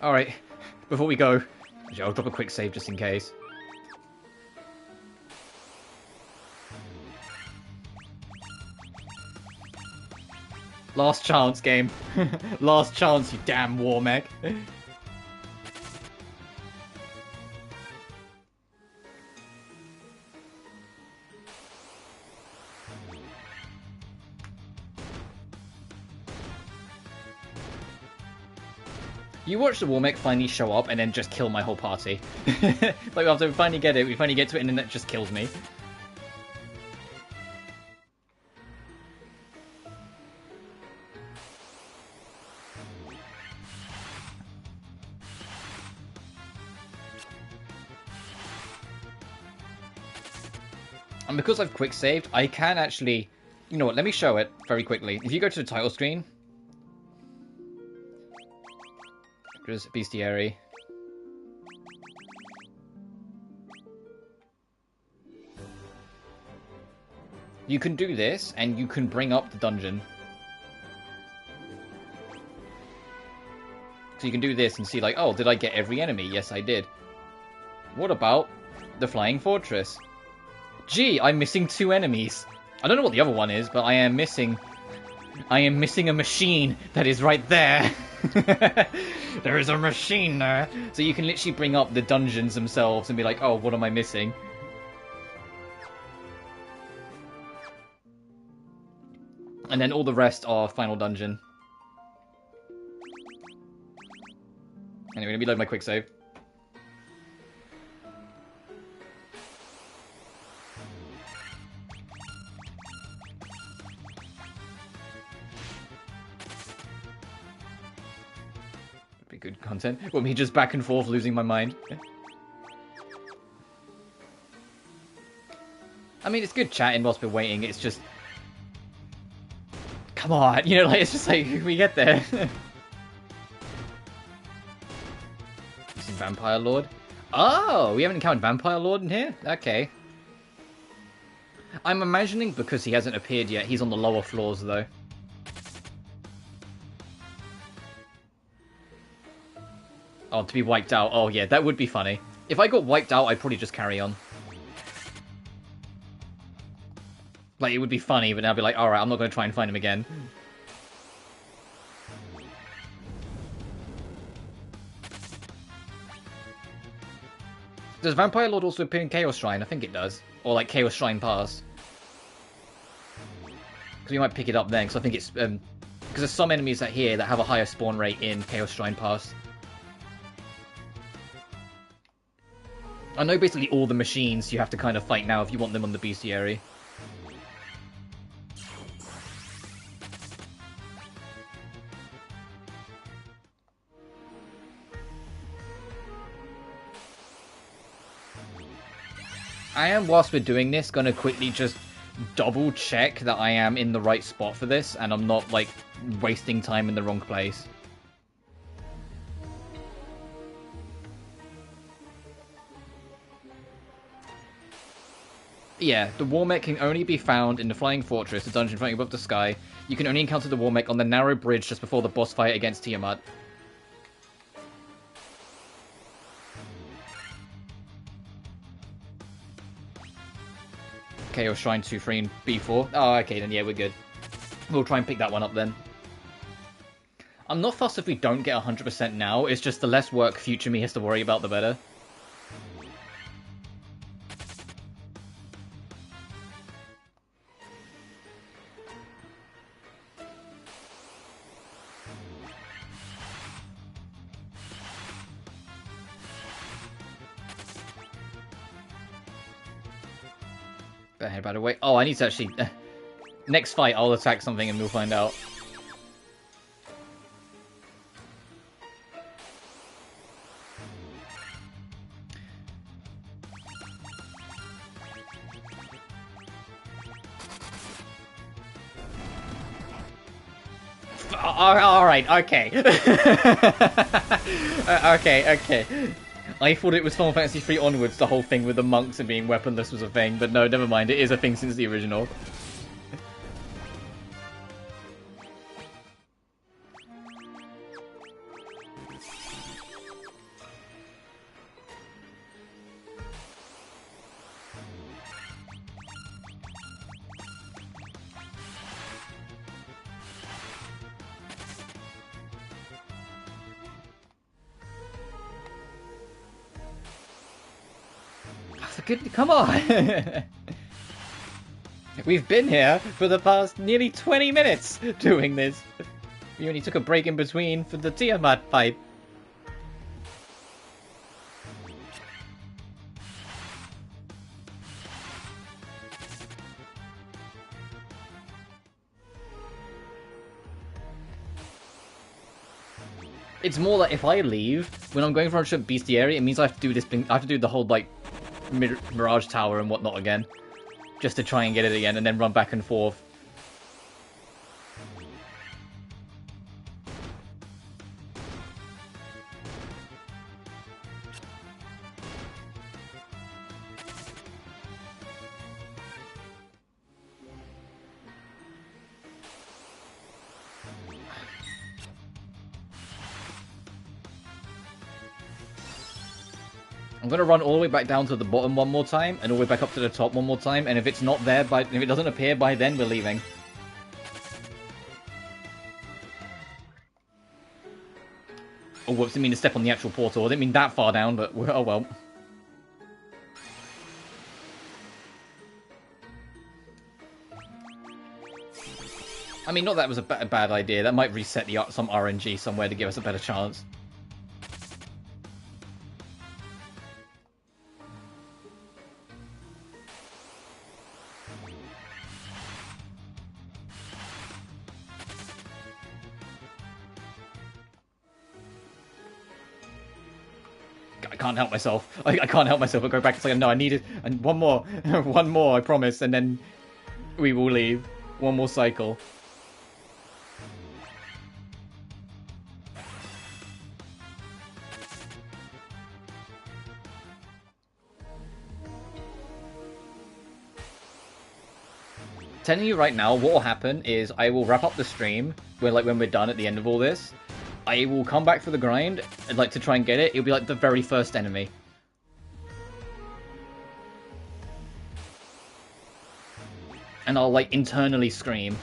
Alright, before we go, I'll drop a quick save just in case. Last chance, game. Last chance, you damn war mech. You watch the Warmech finally show up and then just kill my whole party. Like, after we finally get it, we finally get to it and then that just kills me. And because I've quick saved, I can actually... You know what, let me show it very quickly. If you go to the title screen... There's Bestiary. You can do this, and you can bring up the dungeon. So you can do this and see, like, oh, did I get every enemy? Yes, I did. What about the Flying Fortress? Gee, I'm missing 2 enemies. I don't know what the other one is, but I am missing a machine that is right there. There is a machine there. So you can literally bring up the dungeons themselves and be like, oh, what am I missing? And then all the rest are final dungeon. Anyway, let me load my quick save. Good content. Well, me just back and forth losing my mind. I mean, it's good chatting whilst we're waiting. It's just... Come on, you know, like, it's just like, we get there. Vampire Lord? Oh, we haven't encountered Vampire Lord in here? Okay. I'm imagining because he hasn't appeared yet, he's on the lower floors, though. Oh, to be wiped out. Oh, yeah, that would be funny. If I got wiped out, I'd probably just carry on. Like, it would be funny, but now I'd be like, alright, I'm not going to try and find him again. Does Vampire Lord also appear in Chaos Shrine? I think it does. Or, like, Chaos Shrine Pass. Because we might pick it up then, because I think it's... because there's some enemies out here that have a higher spawn rate in Chaos Shrine Pass. I know basically all the machines you have to kind of fight now if you want them on the bestiary. I am, whilst we're doing this, going to quickly just double check that I am in the right spot for this and I'm not, like, wasting time in the wrong place. Yeah, the war mech can only be found in the Flying Fortress, the dungeon floating above the sky. You can only encounter the war mech on the narrow bridge just before the boss fight against Tiamat. Chaos Shrine 2, 3, and B4. Oh, okay, then yeah, we're good. We'll try and pick that one up then. I'm not fussed if we don't get 100% now, it's just the less work future me has to worry about, the better. By the way, oh, I need to actually... next fight, I'll attack something and we'll find out. Alright, okay. Okay. I thought it was Final Fantasy 3 onwards, the whole thing with the monks and being weaponless was a thing, but no, never mind, it is a thing since the original. Come on! We've been here for the past nearly 20 minutes doing this. We only took a break in between for the Tiamat fight. It's more like if I leave, when I'm going for a bestiary, it means I have to do this thing. I have to do the whole, like, Mirage Tower and whatnot again, just to try and get it again, and then run back and forth. I'm gonna run all the way back down to the bottom one more time, and all the way back up to the top one more time, and if it's not there, if it doesn't appear by then, we're leaving. Oh, whoops, I didn't mean to step on the actual portal. I didn't mean that far down, but oh well. I mean, not that was a bad idea. That might reset some RNG somewhere to give us a better chance. I can't help myself. I can't help myself. I go back. It's like, no, I need it. And one more. One more, I promise. And then we will leave. One more cycle. Telling you right now, what will happen is I will wrap up the stream when we're done at the end of all this. I will come back for the grind. I'd like to try and get it. It'll be like the very first enemy. And I'll like internally scream.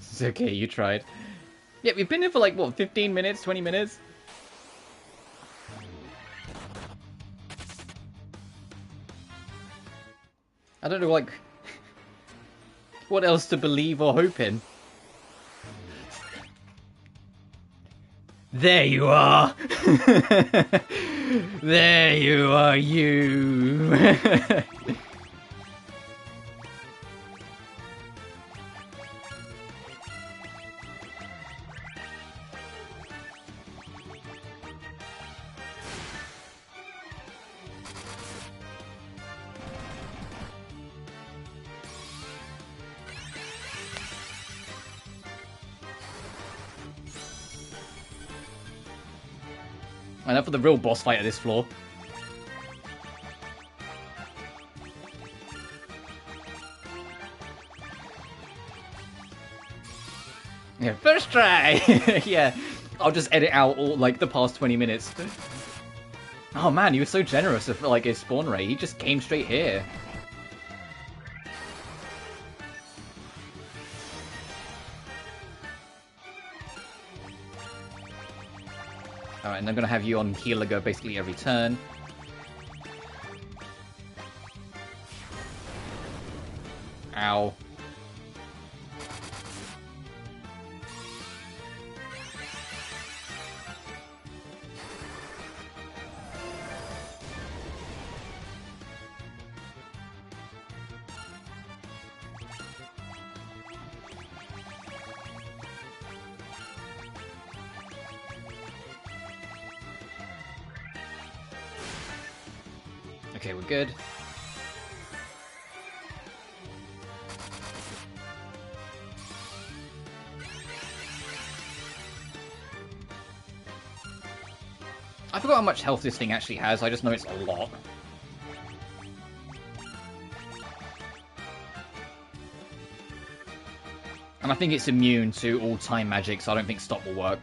It's okay, you tried. Yeah, we've been here for like, what, 15 minutes, 20 minutes? I don't know, like, what else to believe or hope in. There you are! There you are, you! And now for the real boss fight of this floor. Yeah, first try! Yeah, I'll just edit out all, like, the past 20 minutes. Oh man, you were so generous of, like, his spawn rate. He just came straight here. Alright, and I'm gonna have you on healer go basically every turn. Ow. Okay, we're good. I forgot how much health this thing actually has, I just know it's a lot. And I think it's immune to all time magic, so I don't think stop will work.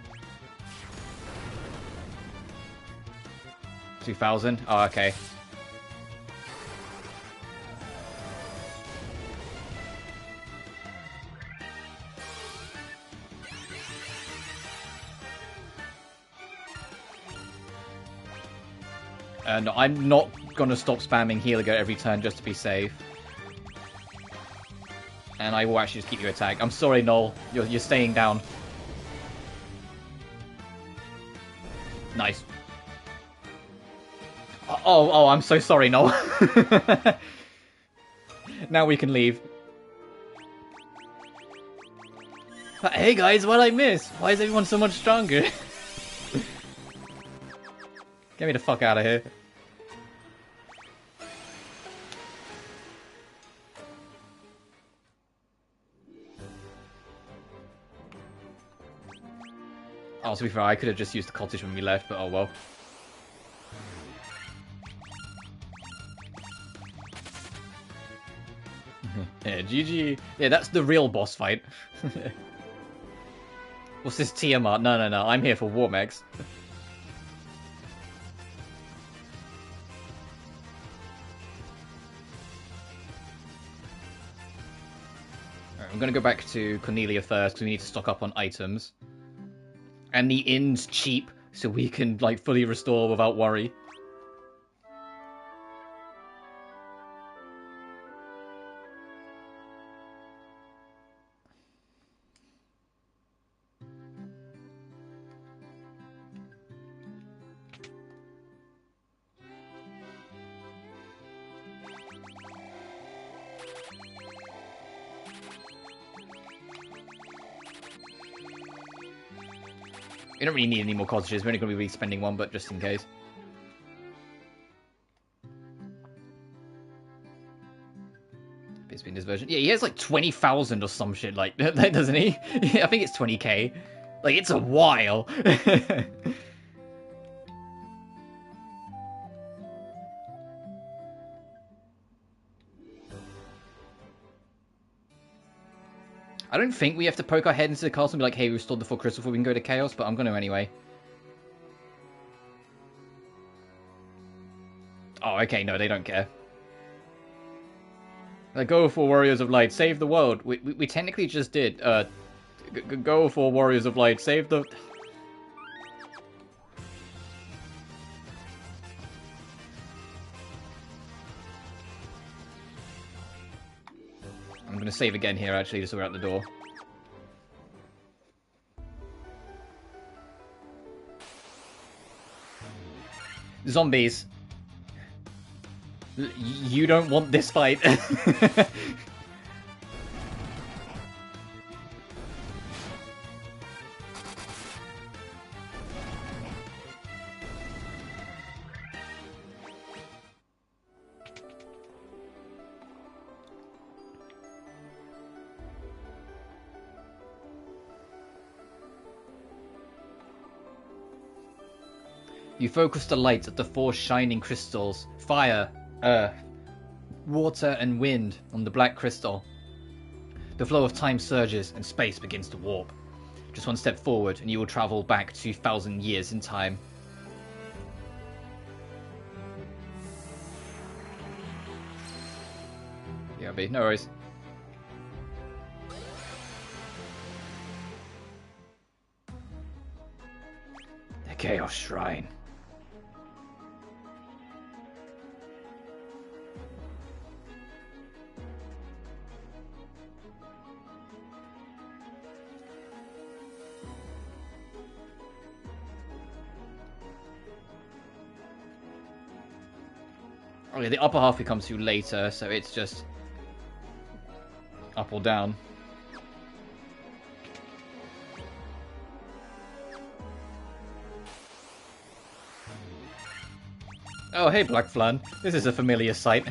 2000? Oh, okay. No, I'm not gonna stop spamming healer go every turn just to be safe. And I will actually just keep you attack. I'm sorry, Noel. You're staying down. Nice. Oh, I'm so sorry, Noel. Now we can leave. Hey guys, what'd I miss? Why is everyone so much stronger? Get me the fuck out of here. Oh, to be fair, I could have just used the cottage when we left, but oh well. Yeah, GG. Yeah, that's the real boss fight. What's this Tiamat? No, I'm here for Warmex. Alright, I'm gonna go back to Cornelia first, because we need to stock up on items. And the inn's cheap, so we can, like, fully restore without worry. We don't really need any more cottages, we're only going to be spending one, but just in case. It's been this version. Yeah, he has like 20,000 or some shit like that, doesn't he? I think it's 20k. Like, it's a while. I don't think we have to poke our head into the castle and be like, hey, we restored the 4 crystals before we can go to Chaos, but I'm going to anyway. Oh, okay, no, they don't care. Go for Warriors of Light, save the world. We technically just did. Go for Warriors of Light, save the... I'm going to save again here, actually, just so we're at the door. Zombies. You don't want this fight. You focus the light at the 4 shining crystals, fire, earth, water and wind on the black crystal. The flow of time surges and space begins to warp. Just one step forward and you will travel back 2,000 years in time. Yeah, B, no worries. The Chaos Shrine. Oh yeah, the upper half we come to later, so it's just up or down. Oh hey Black Flan, this is a familiar sight.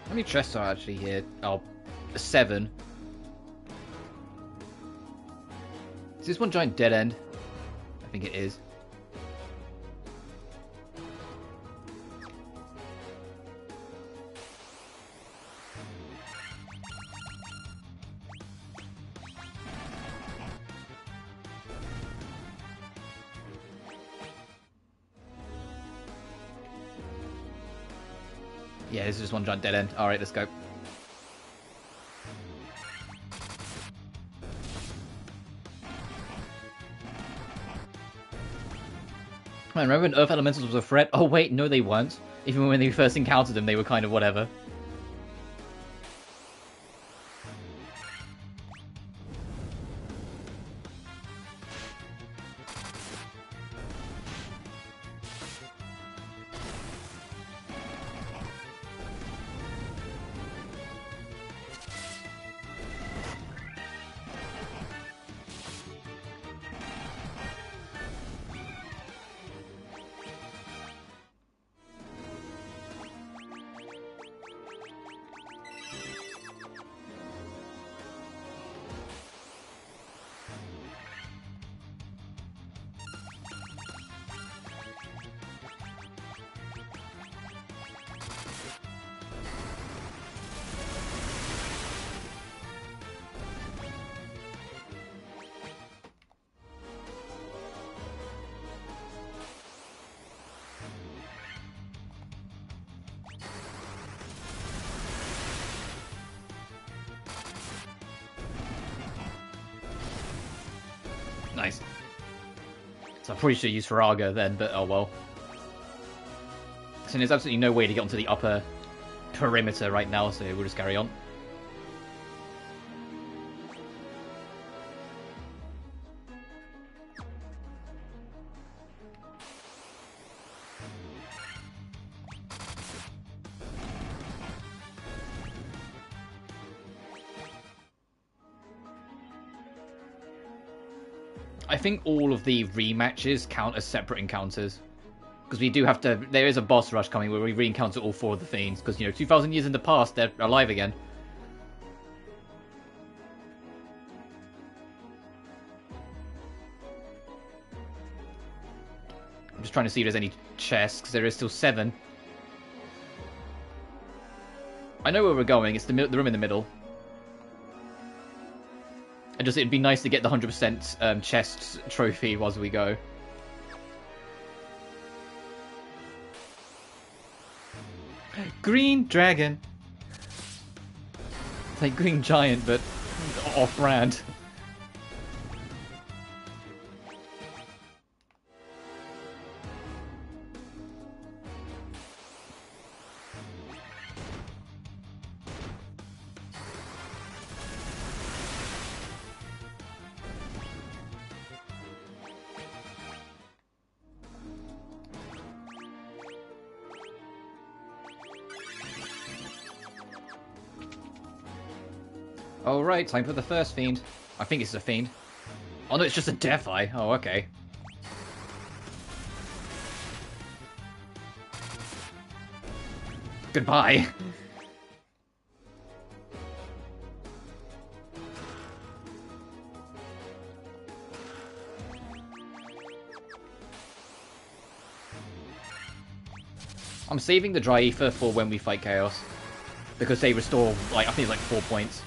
How many chests are actually here? Oh, 7. Is this one giant dead end? I think it is. Yeah, this is just one giant dead end. Alright, let's go. Man, remember when Earth Elementals was a threat? Oh wait, no they weren't. Even when they first encountered them, they were kind of whatever. Nice. So I probably should use Furaga then, but oh well. So there's absolutely no way to get onto the upper perimeter right now, so we'll just carry on. I think all of the rematches count as separate encounters. Because we do have to... There is a boss rush coming where we re-encounter all 4 of the Fiends. Because, you know, 2,000 years in the past, they're alive again. I'm just trying to see if there's any chests, because there is still 7. I know where we're going. It's the room in the middle. And just, it'd be nice to get the 100% chest trophy whilst we go. Green dragon. It's like Green Giant, but off-brand. Oh right, time for the first Fiend. I think it's a Fiend. Oh no, it's just a Death Eye. Oh, okay. Goodbye. I'm saving the Dry Ether for when we fight Chaos. Because they restore, like, I think it's like 4 points.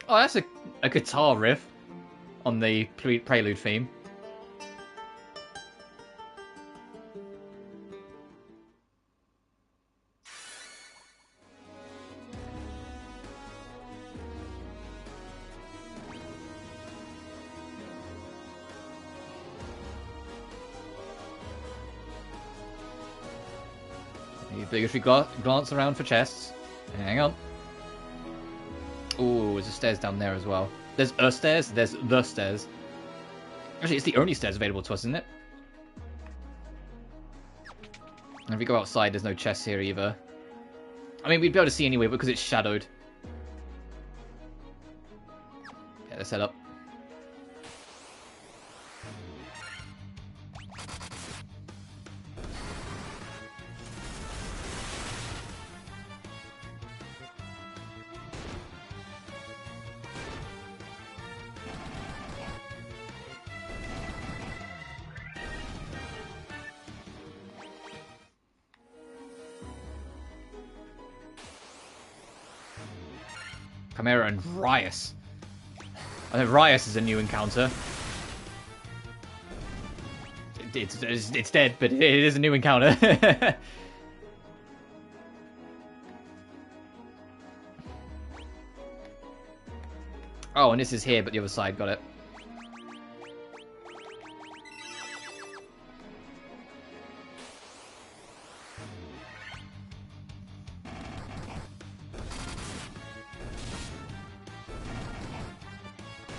Oh, that's a guitar riff on the prelude theme. The obligatory glance around for chests. Hang on. Ooh, there's a stairs down there as well. There's a stairs, there's the stairs. Actually, it's the only stairs available to us, isn't it? And if we go outside, there's no chests here either. I mean, we'd be able to see anyway because it's shadowed. Yeah, let's head up. Chimera and Rias. I think Rias is a new encounter. It's dead, but it is a new encounter. Oh, and this is here, but the other side, got it.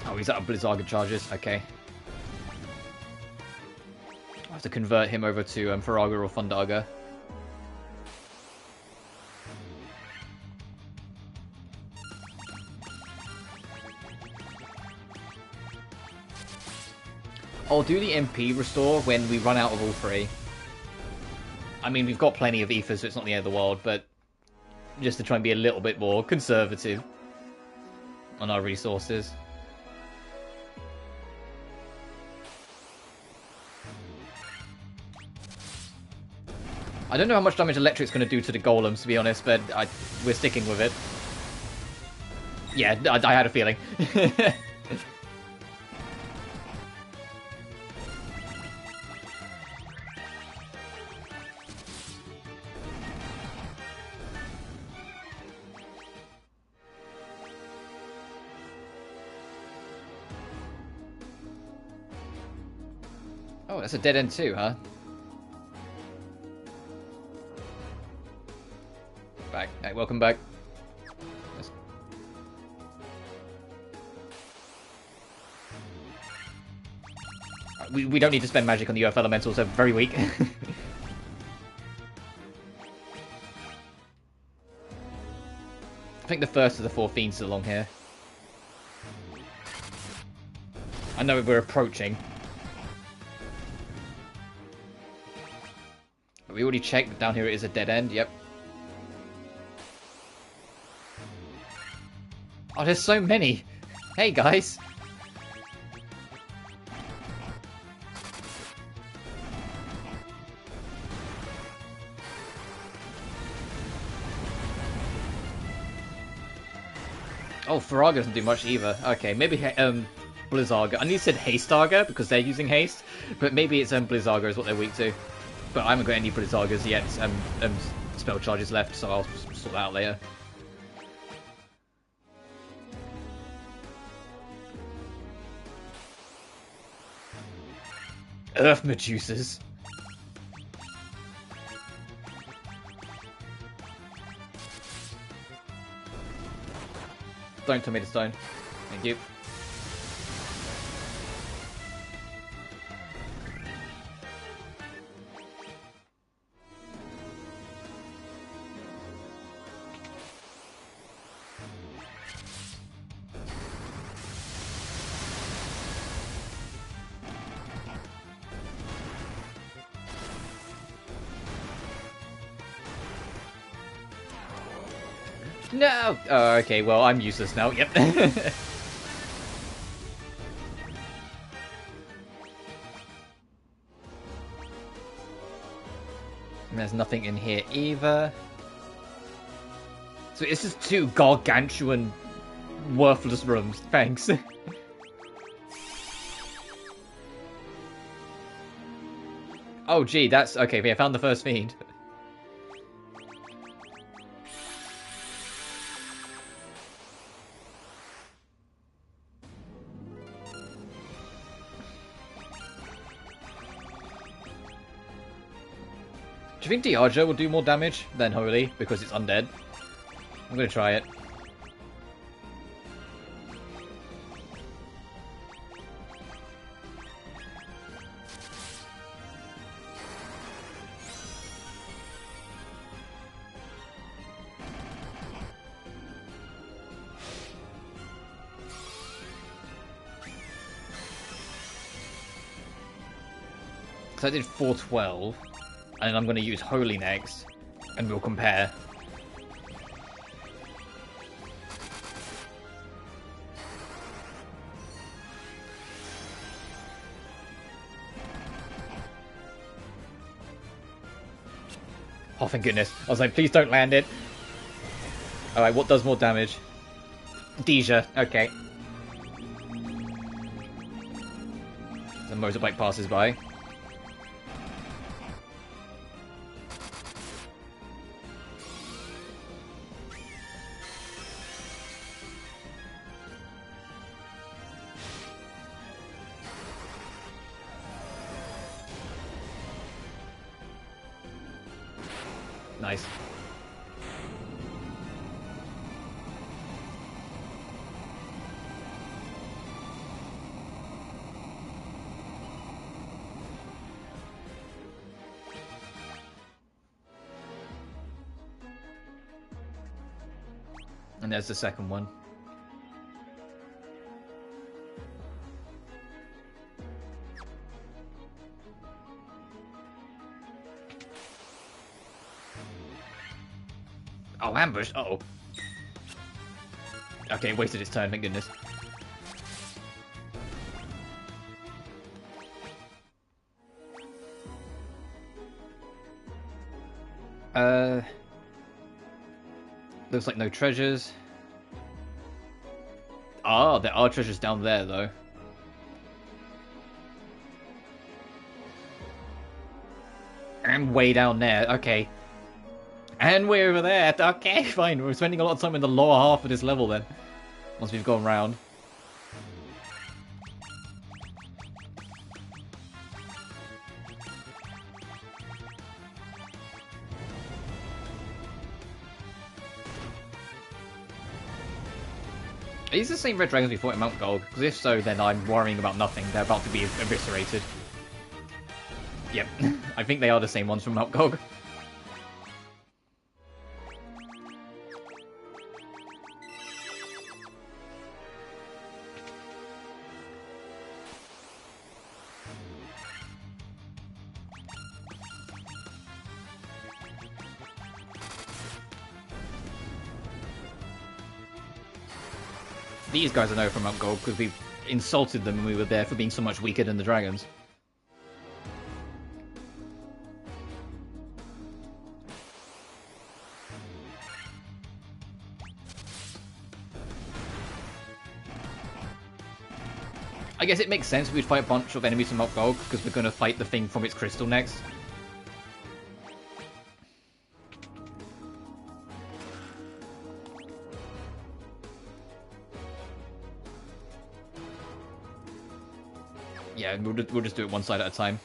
Oh, he's out of Blizzaga charges. Okay. I have to convert him over to Furaga or Fundaga. I'll do the MP restore when we run out of all 3. I mean, we've got plenty of ethers, so it's not the end of the world, but just to try and be a little bit more conservative on our resources. I don't know how much damage Electric's going to do to the golems, to be honest, but we're sticking with it. Yeah, I had a feeling. Oh, that's a dead end too, huh? Back. Hey, welcome back. We don't need to spend magic on the Earth Elementals, they're very weak. I think the first of the 4 Fiends is along here. I know we're approaching. We already checked, but down here it is a dead end, yep. Oh, there's so many! Hey, guys! Oh, Faraga doesn't do much either. Okay, maybe Blizzaga. I nearly said Hastaga because they're using haste, but maybe it's Blizzaga is what they're weak to. But I haven't got any Blizzagas yet. Spell charges left, so I'll sort that out later. Earth Medusas. Don't tomato stone. Thank you. No! Oh, okay, well, I'm useless now, yep. There's nothing in here either. So it's just 2 gargantuan, worthless rooms. Thanks. Oh, gee, that's... Okay, I found the first Fiend. Do you think Diageo will do more damage than Holy because it's undead? I'm gonna try it. Because I did 412. And I'm going to use Holy next, and we'll compare. Oh, thank goodness. I was like, please don't land it. Alright, what does more damage? Deja, okay. The motorbike passes by. Nice. And there's the second one. Oh, ambush. Uh-oh. Okay, wasted his turn, thank goodness. Looks like no treasures. Ah, there are treasures down there, though. And way down there, okay. And we're over there. Okay, fine. We're spending a lot of time in the lower half of this level then. Once we've gone round. these the same red dragons we fought in Mount Gold? Because if so, then I'm worrying about nothing. They're about to be eviscerated. Yep, I think they are the same ones from Mount Gog. These guys I know from Mount Gold because we insulted them when we were there for being so much weaker than the dragons. I guess it makes sense we'd fight a bunch of enemies from Mount Gold because we're going to fight the thing from its crystal next. Yeah, we'll just do it one side at a time.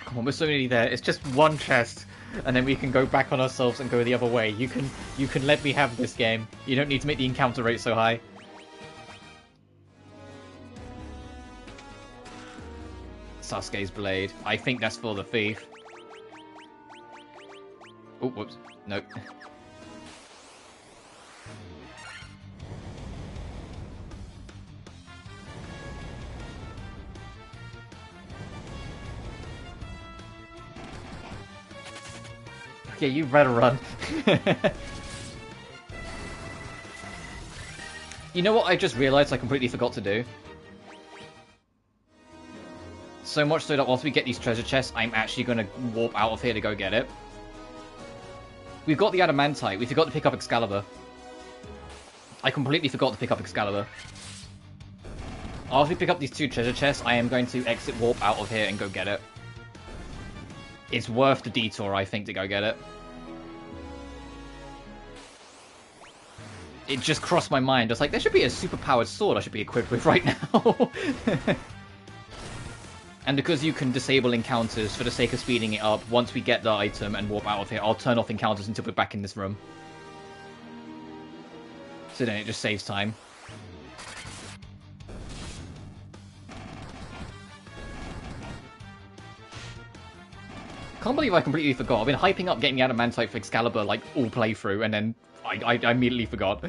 Come on, we're so nearly there. It's just one chest, and then we can go back on ourselves and go the other way. You can let me have this game. You don't need to make the encounter rate so high. Sasuke's blade. I think that's for the thief. Oh, whoops. Nope. Yeah, you better run. You know what I just realized I completely forgot to do? So much so that once we get these treasure chests, I'm actually going to warp out of here to go get it. We've got the adamantite. We forgot to pick up Excalibur. I completely forgot to pick up Excalibur. After we pick up these two treasure chests, I am going to exit warp out of here and go get it. It's worth the detour, I think, to go get it. It just crossed my mind. I was like, there should be a super-powered sword I should be equipped with right now. And because you can disable encounters for the sake of speeding it up, once we get the item and warp out of here, I'll turn off encounters until we're back in this room. So then it just saves time. Can't believe I completely forgot. I've been hyping up getting the adamantite for Excalibur like all playthrough, and then I immediately forgot.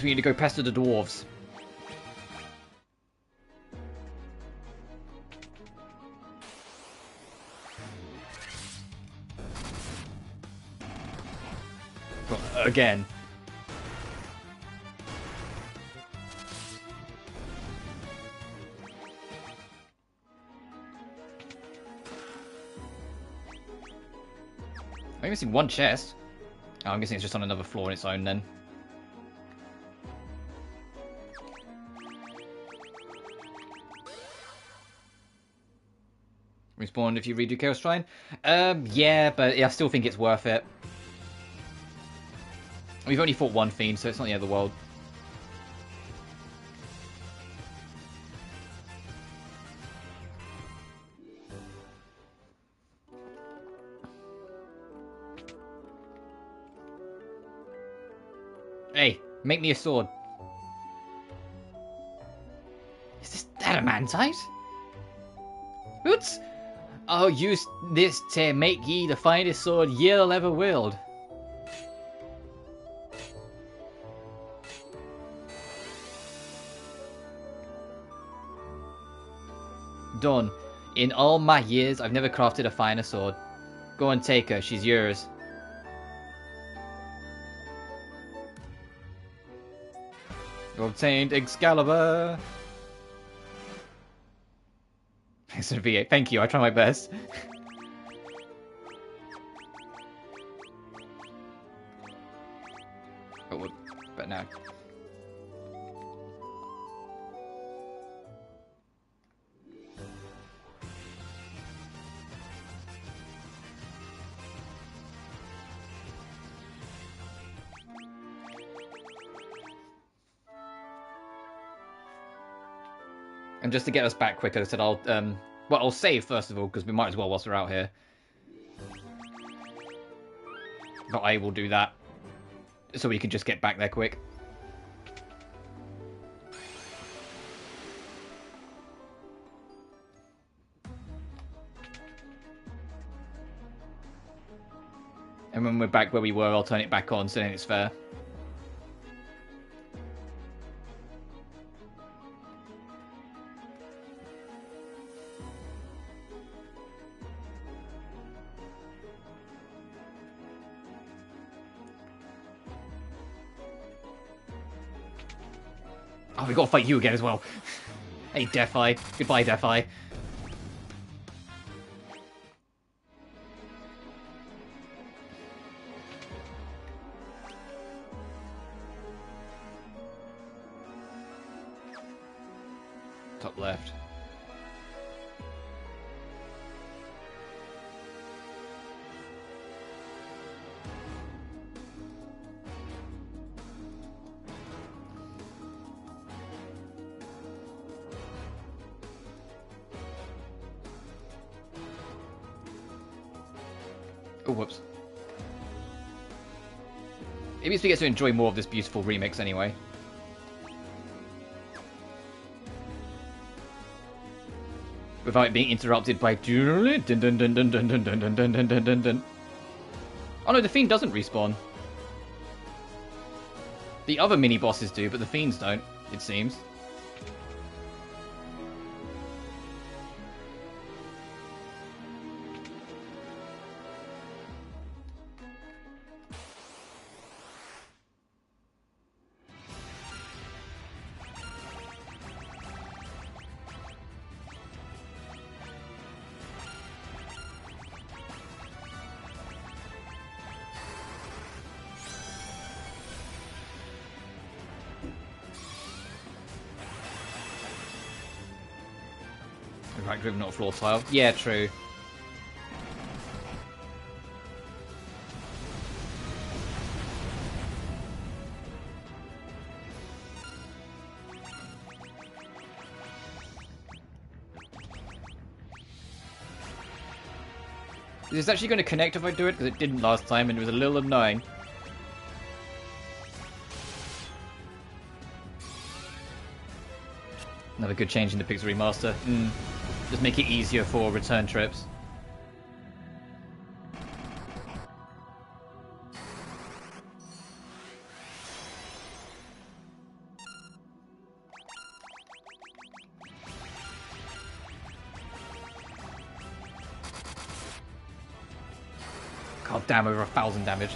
We need to go pester the dwarves. Again. I'm missing one chest. Oh, I'm guessing it's just on another floor on its own then. Respawn if you redo Chaos Shrine? Yeah, but yeah, I still think it's worth it. We've only fought one Fiend, so it's not the end of the world. Hey, make me a sword. Is this Adamantite? What? I'll use this to make ye the finest sword ye'll ever wield. Done. In all my years, I've never crafted a finer sword. Go and take her, she's yours. Obtained Excalibur. It's a V8. Thank you, I try my best. Oh, but no. And just to get us back quicker, I said I'll save first of all, because we might as well whilst we're out here. But I will do that, so we can just get back there quick. And when we're back where we were, I'll turn it back on, so then it's fair. Oh, we gotta fight you again as well. Hey, Death-Eye. Goodbye, Death-Eye. Top left. Oh, whoops. It means we get to enjoy more of this beautiful remix anyway. Without it being interrupted by... Oh no, the Fiend doesn't respawn. The other mini-bosses do, but the Fiends don't, it seems. Right grip, not a floor tile. Yeah, true. Is this actually going to connect if I do it? Because it didn't last time and it was a little annoying. Another good change in the Pixel Remaster. Just make it easier for return trips. God damn, over 1,000 damage.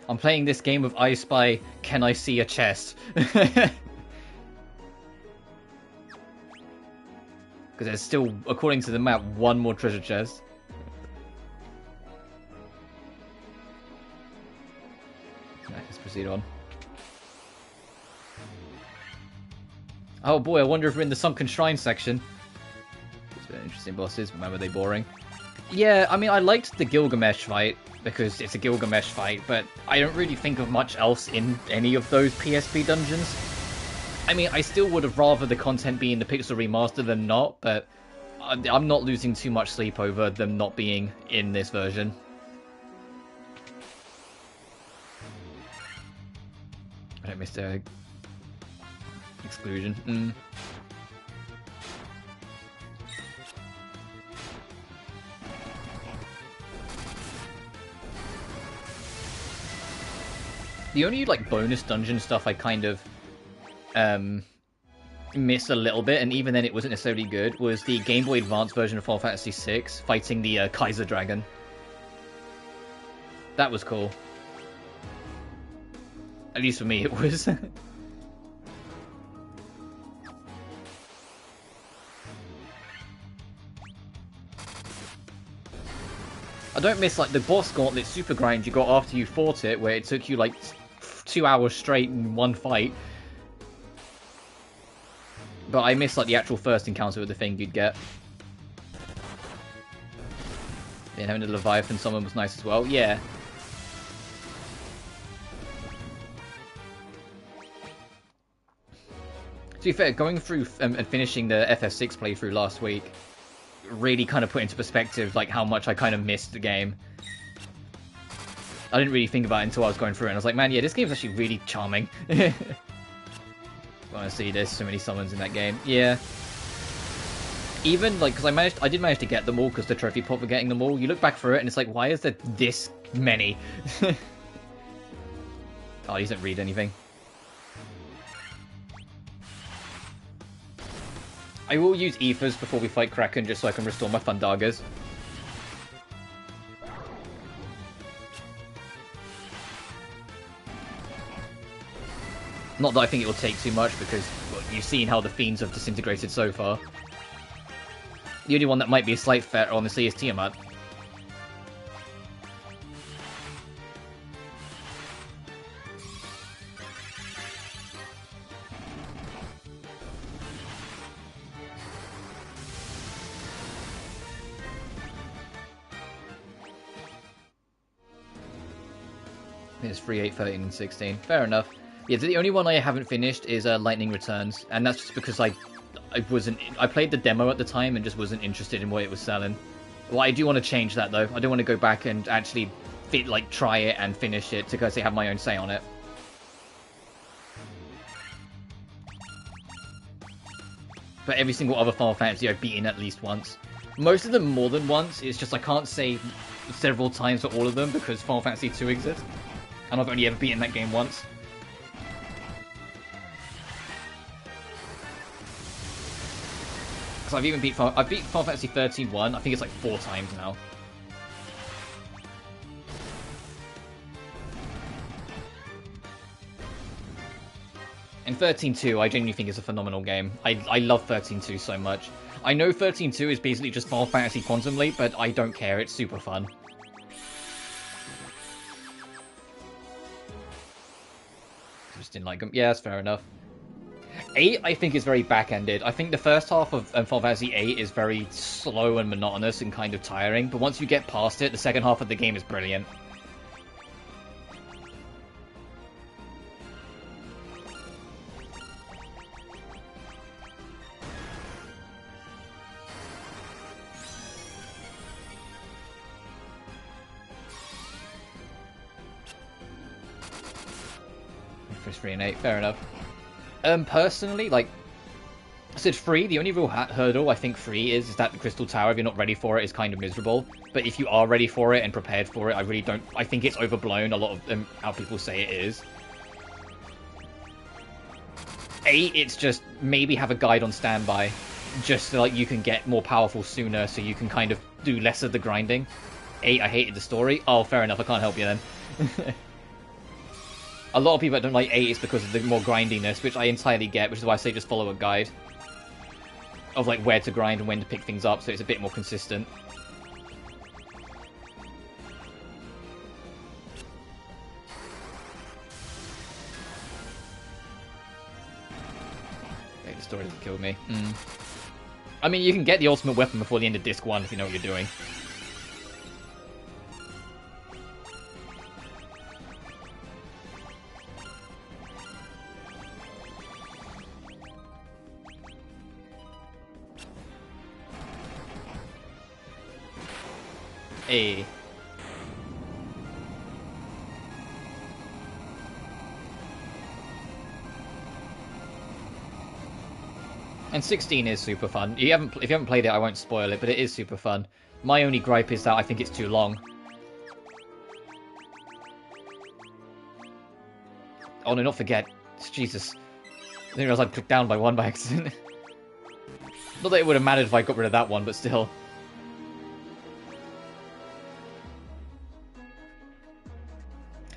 I'm playing this game with I Spy, can I see a chest? Because there's still, according to the map, one more treasure chest. Right, let's proceed on. Oh boy, I wonder if we're in the Sunken Shrine section. Interesting bosses. Remember they boring? Yeah, I mean, I liked the Gilgamesh fight because it's a Gilgamesh fight, but I don't really think of much else in any of those PSP dungeons. I mean, I still would have rather the content be in the Pixel Remaster than not, but I'm not losing too much sleep over them not being in this version. I don't miss the exclusion. The only, like, bonus dungeon stuff I kind of, missed a little bit, and even then it wasn't necessarily good, was the Game Boy Advance version of Final Fantasy VI, fighting the, Kaiser Dragon. That was cool. At least for me, it was. I don't miss, like, the boss gauntlet super grind you got after you fought it, where it took you, like, 2 hours straight in one fight. But I miss, like, the actual first encounter with the thing you'd get. Yeah, having the Leviathan summon was nice as well. Yeah. To be fair, going through and finishing the FF6 playthrough last week really kind of put into perspective, like, how much I kind of missed the game. I didn't really think about it until I was going through it, and I was like, man, yeah, this game's actually really charming. Honestly, there's so many summons in that game. Yeah. Even, like, because I did manage to get them all, because the trophy pot for getting them all. You look back through it, and it's like, why is there this many? Oh, he doesn't read anything. I will use Ethers before we fight Kraken, just so I can restore my Thundagas. Not that I think it will take too much, because well, you've seen how the Fiends have disintegrated so far. The only one that might be a slight threat, honestly, is Tiamat. It's 3, 8, 13, and 16. Fair enough. Yeah, the only one I haven't finished is Lightning Returns, and that's just because I played the demo at the time and just wasn't interested in what it was selling. Well, I do want to change that though. I do want to go back and actually try it and finish it to go have my own say on it. But every single other Final Fantasy I've beaten at least once. Most of them more than once. It's just I can't say several times for all of them because Final Fantasy 2 exists, and I've only ever beaten that game once. I've even beat Final Fantasy 13 1. I think it's like 4 times now. And 13-2, I genuinely think is a phenomenal game. I love 13-2 so much. I know 13-2 is basically just Final Fantasy Quantum Leap, but I don't care. It's super fun. Just didn't like them. Yeah, that's fair enough. 8, I think, is very back-ended. I think the first half of Final Fantasy 8 is very slow and monotonous and kind of tiring, but once you get past it, the second half of the game is brilliant. First 3 and 8, fair enough. Personally, like I said, 3, the only real hurdle I think 3 is that the Crystal Tower, if you're not ready for it, is kind of miserable. But if you are ready for it and prepared for it, I think it's overblown, a lot of how people say it is. 8, it's just maybe have a guide on standby, just so like you can get more powerful sooner, so you can kind of do less of the grinding. 8, I hated the story. Oh, fair enough, I can't help you then. A lot of people that don't like 8 is because of the more grindiness, which I entirely get, which is why I say just follow a guide of like where to grind and when to pick things up, so it's a bit more consistent. Okay, the story doesn't kill me. I mean, you can get the ultimate weapon before the end of Disc 1 if you know what you're doing. Hey. And 16 is super fun. If you haven't played it, I won't spoil it, but it is super fun. My only gripe is that I think it's too long. Oh no, not forget. Jesus. I didn't realize I'd clicked down by one by accident. Not that it would have mattered if I got rid of that one, but still.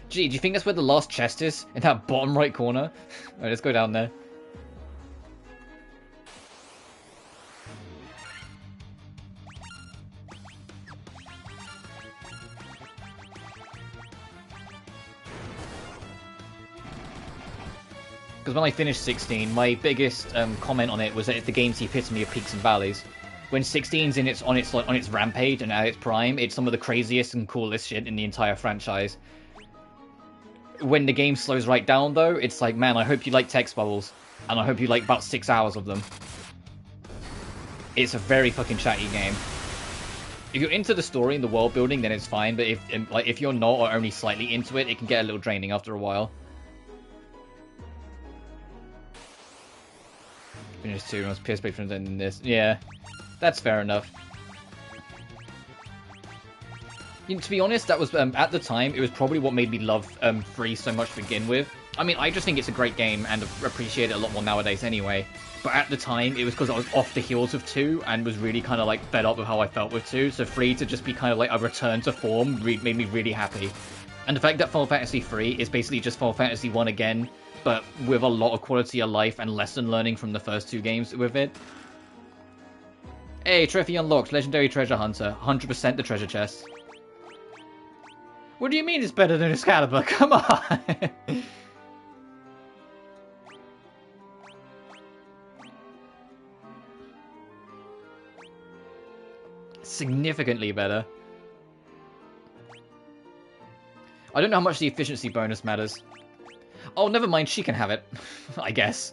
Gee, do you think that's where the last chest is? In that bottom right corner? Alright, let's go down there. Because when I finished 16, my biggest comment on it was that the game's the epitome of peaks and valleys. When 16's on its rampage and at its prime, it's some of the craziest and coolest shit in the entire franchise. When the game slows right down, though, it's like, man, I hope you like text bubbles, and I hope you like about 6 hours of them. It's a very fucking chatty game. If you're into the story and the world building, then it's fine. But if you're not or only slightly into it, it can get a little draining after a while. Finished 2 months PSP from then this. Yeah, that's fair enough. You know, to be honest, that was at the time it was probably what made me love 3 so much to begin with. I mean, I just think it's a great game and appreciate it a lot more nowadays anyway. But at the time, it was because I was off the heels of 2 and was really kind of like fed up with how I felt with 2. So 3 to just be kind of like a return to form made me really happy. And the fact that Final Fantasy 3 is basically just Final Fantasy 1 again, but with a lot of quality of life and lesson learning from the first 2 games with it. Hey, trophy unlocked, Legendary Treasure Hunter, 100% the treasure chest. What do you mean it's better than Excalibur? Come on! Significantly better. I don't know how much the efficiency bonus matters. Oh, never mind, she can have it. I guess.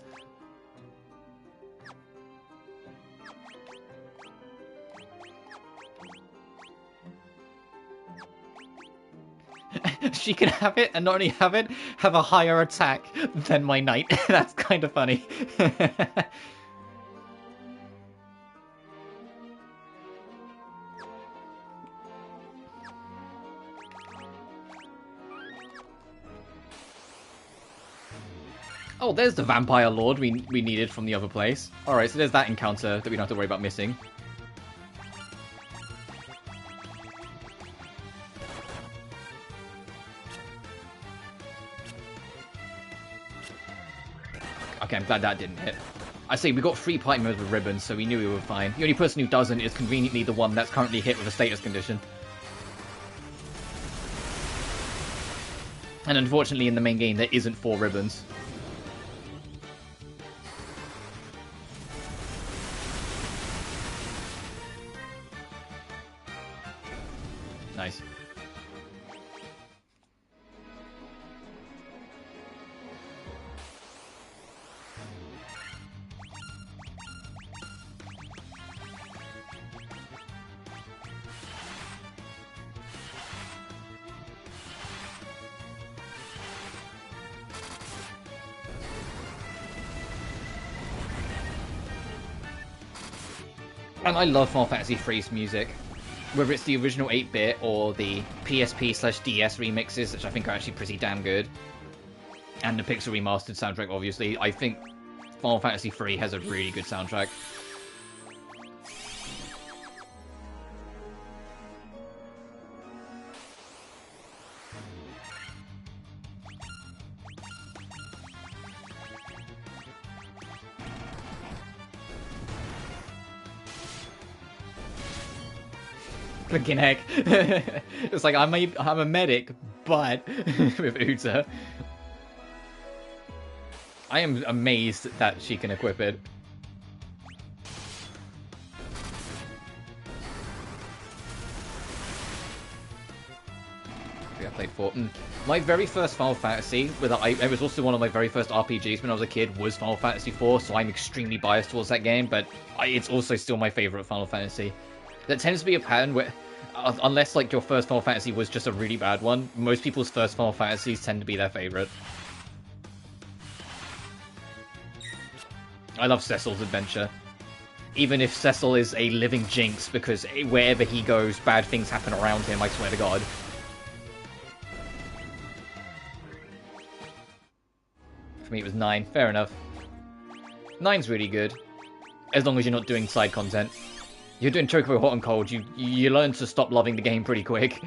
She can have it, and not only have it, have a higher attack than my knight. That's kind of funny. Oh, there's the Vampire Lord we needed from the other place. Alright, so there's that encounter that we don't have to worry about missing. Okay, I'm glad that didn't hit. I say, we got 3 party members with ribbons, so we knew we were fine. The only person who doesn't is conveniently the one that's currently hit with a status condition. And unfortunately in the main game there isn't 4 ribbons. Nice. And I love Final Fantasy III's music. Whether it's the original 8-bit or the PSP/DS remixes, which I think are actually pretty damn good. And the Pixel Remastered soundtrack, obviously. I think Final Fantasy III has a really good soundtrack. Flinking heck. It's like, I'm a medic, but with Uta. I am amazed that she can equip it. think I played 4. My very first Final Fantasy, it was also one of my very first RPGs when I was a kid, was Final Fantasy 4, so I'm extremely biased towards that game, but it's also still my favorite Final Fantasy. That tends to be a pattern where, unless like your first Final Fantasy was just a really bad one, most people's first Final Fantasies tend to be their favorite. I love Cecil's adventure. Even if Cecil is a living jinx, because wherever he goes, bad things happen around him, I swear to God. For me, it was 9. Fair enough. 9's really good. As long as you're not doing side content. You're doing Chocobo Hot and Cold, you learn to stop loving the game pretty quick.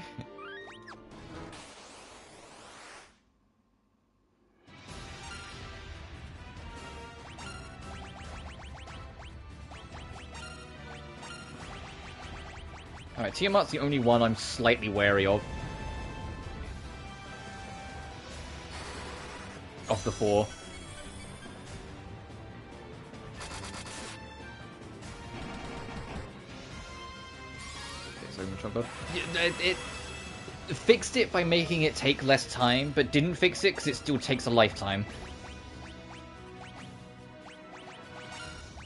Alright, Tiamat's the only one I'm slightly wary of. Of the 4. It fixed it by making it take less time, but didn't fix it because it still takes a lifetime.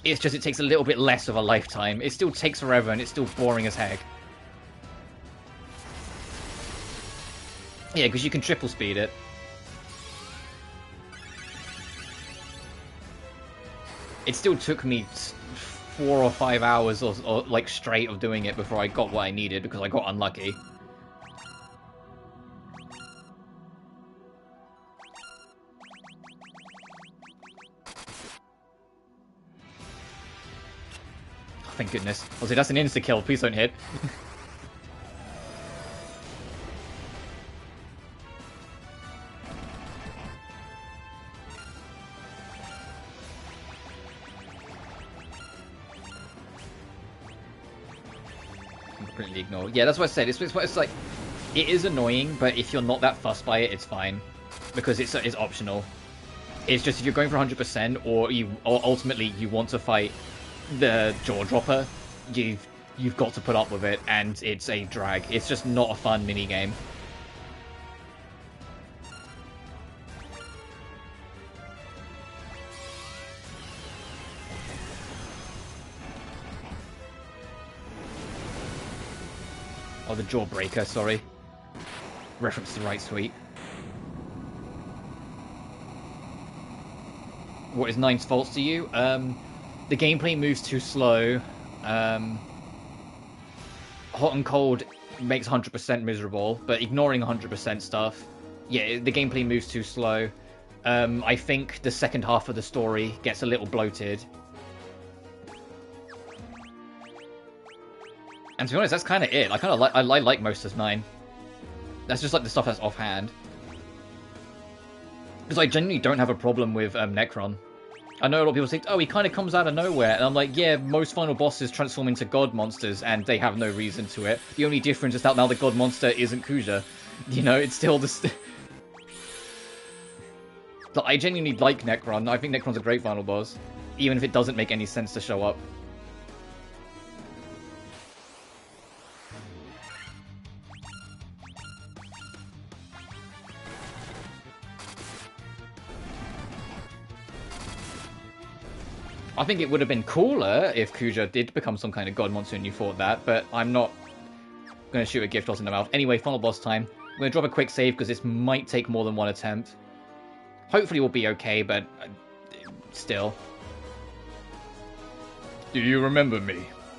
It's just it takes a little bit less of a lifetime. It still takes forever and it's still boring as heck. Yeah, because you can triple speed it. It still took me 4 or 5 hours or like straight of doing it before I got what I needed because I got unlucky. Oh, thank goodness. I was like, that's an insta-kill, please don't hit. Completely ignore. Yeah, that's what I said. It's like, it is annoying, but if you're not that fussed by it, it's fine. Because it's optional. It's just if you're going for 100% or ultimately you want to fight the jaw dropper, you've got to put up with it, and it's a drag. It's just not a fun minigame. Oh, the Jawbreaker, sorry. Reference to right sweet. What is 9's faults to you? The gameplay moves too slow. Hot and Cold makes 100% miserable, but ignoring 100% stuff, yeah, the gameplay moves too slow. I think the second half of the story gets a little bloated. And to be honest, that's kind of it. I like most of 9. That's just like the stuff that's offhand. Because I genuinely don't have a problem with Necron. I know a lot of people think, oh, he kind of comes out of nowhere. And I'm like, yeah, most final bosses transform into god monsters and they have no reason to it. The only difference is that now the god monster isn't Kuja. You know, it's still just... I genuinely like Necron. I think Necron's a great final boss. Even if it doesn't make any sense to show up. I think it would have been cooler if Kuja did become some kind of god monster and you fought that, but I'm not going to shoot a gift horse in the mouth. Anyway, final boss time. I'm going to drop a quick save because this might take more than one attempt. Hopefully we'll be okay, but still. Do you remember me?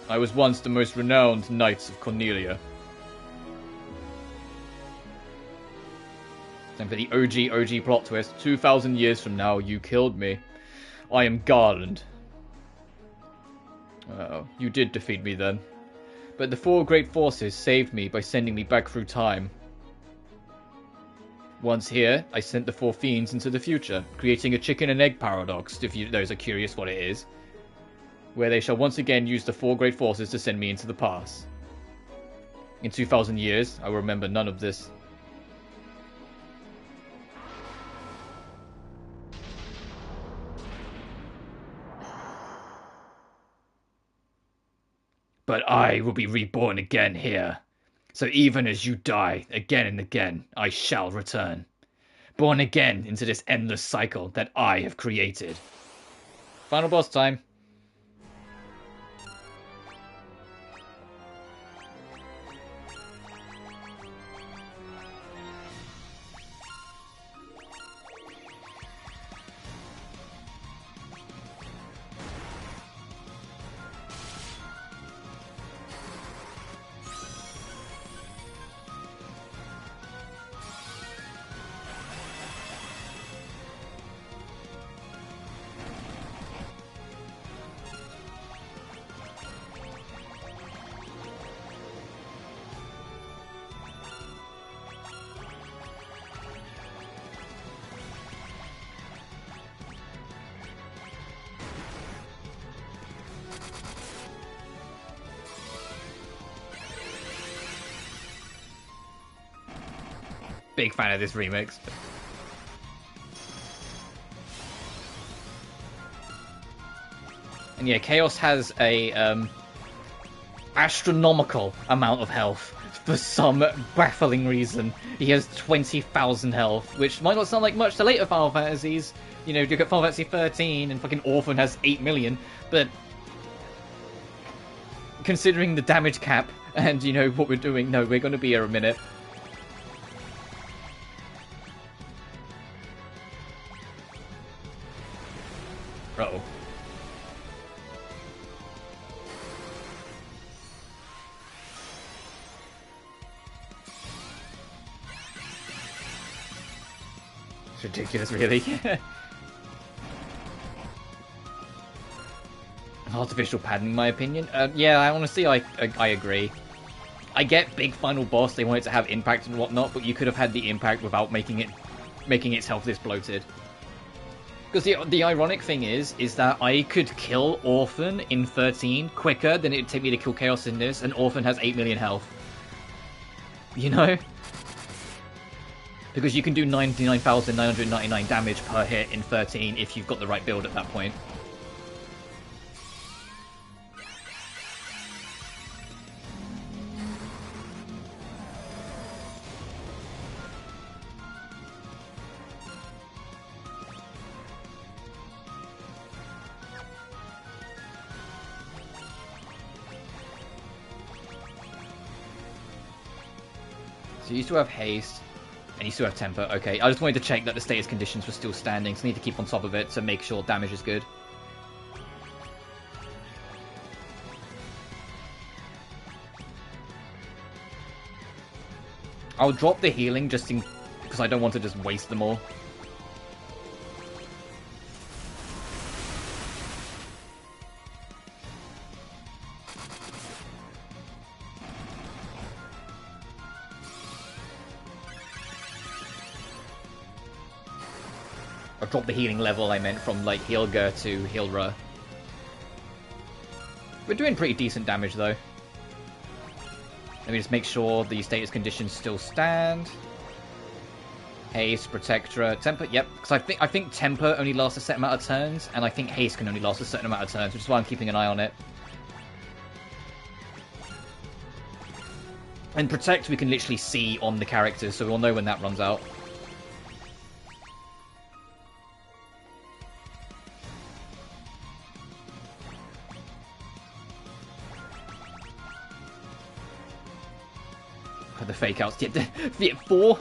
I was once the most renowned Knights of Cornelia. Time for the OG plot twist. 2,000 years from now, you killed me. I am Garland. Oh, you did defeat me then. But the 4 great forces saved me by sending me back through time. Once here, I sent the 4 fiends into the future, creating a chicken and egg paradox, if those are curious what it is, where they shall once again use the 4 great forces to send me into the past. In 2,000 years, I will remember none of this. But I will be reborn again here. So even as you die again and again, I shall return. Born again into this endless cycle that I have created. Final boss time. Big fan of this remix. And yeah, Chaos has a astronomical amount of health for some baffling reason. He has 20,000 health, which might not sound like much to later Final Fantasies. You know, you got Final Fantasy 13 and fucking Orphan has 8 million, but considering the damage cap and, you know, what we're doing, no, we're going to be here a minute. Uh-oh. It's ridiculous, really. Artificial padding, in my opinion. Yeah, honestly, I agree. I get big final boss, they want it to have impact and whatnot, but you could have had the impact without making its health this bloated. Because the ironic thing is that I could kill Orphan in 13 quicker than it would take me to kill Chaos in this, and Orphan has 8 million health. You know? Because you can do 99,999 damage per hit in 13 if you've got the right build at that point. So you still have haste, and you still have temper. Okay, I just wanted to check that the status conditions were still standing, so I need to keep on top of it to make sure damage is good. I'll drop the healing just in because I don't want to just waste them all. Drop the healing level, I meant, from like Healga to Healra. We're doing pretty decent damage though. Let me just make sure the status conditions still stand. Haste, Protector, Temper, yep. Because I think Temper only lasts a set amount of turns, and I think Haste can only last a certain amount of turns, which is why I'm keeping an eye on it. And Protect we can literally see on the characters, so we'll know when that runs out. The fake outs. Yeah, four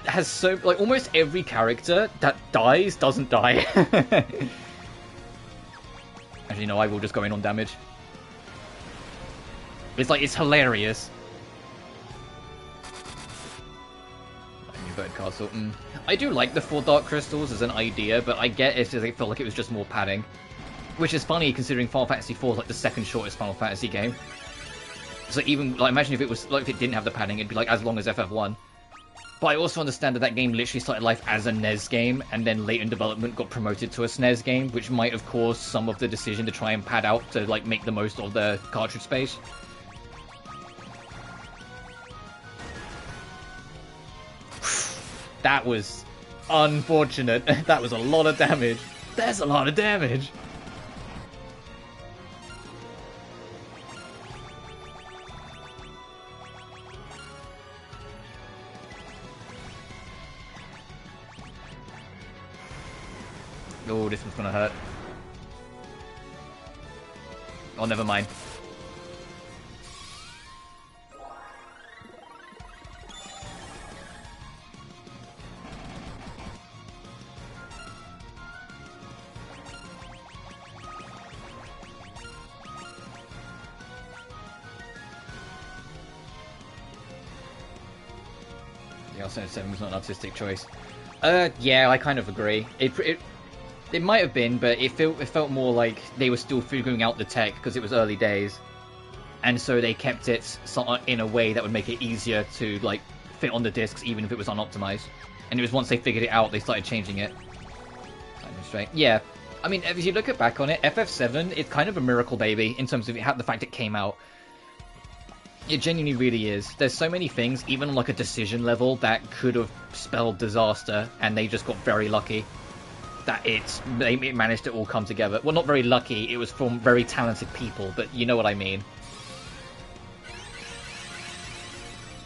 has so like almost every character that dies doesn't die. Actually, no, I will just go in on damage. It's hilarious. Inverted castle. I do like the 4 dark crystals as an idea, but I get it as I felt like it was just more padding, which is funny considering Final Fantasy IV is like the second shortest Final Fantasy game. So even, like, imagine if it was, like, if it didn't have the padding, it'd be, like, as long as FF1. But I also understand that that game literally started life as a NES game, and then late in development got promoted to a SNES game, which might have caused some of the decision to try and pad out to, like, make the most of the cartridge space. That was unfortunate. That was a lot of damage. There's a lot of damage. Oh, this one's gonna hurt. Oh, never mind. Yeah, Alternative 7 was not an artistic choice. Yeah, I kind of agree. It might have been, but it felt more like they were still figuring out the tech because it was early days, and so they kept it in a way that would make it easier to like fit on the discs, even if it was unoptimized. And it was once they figured it out, they started changing it. Straight. Yeah, I mean, if you look back on it, FF7, it's kind of a miracle baby in terms of the fact it came out. It genuinely really is. There's so many things, even on like a decision level, that could have spelled disaster, and they just got very lucky that it managed to all come together. Well, not very lucky, it was from very talented people, but you know what I mean.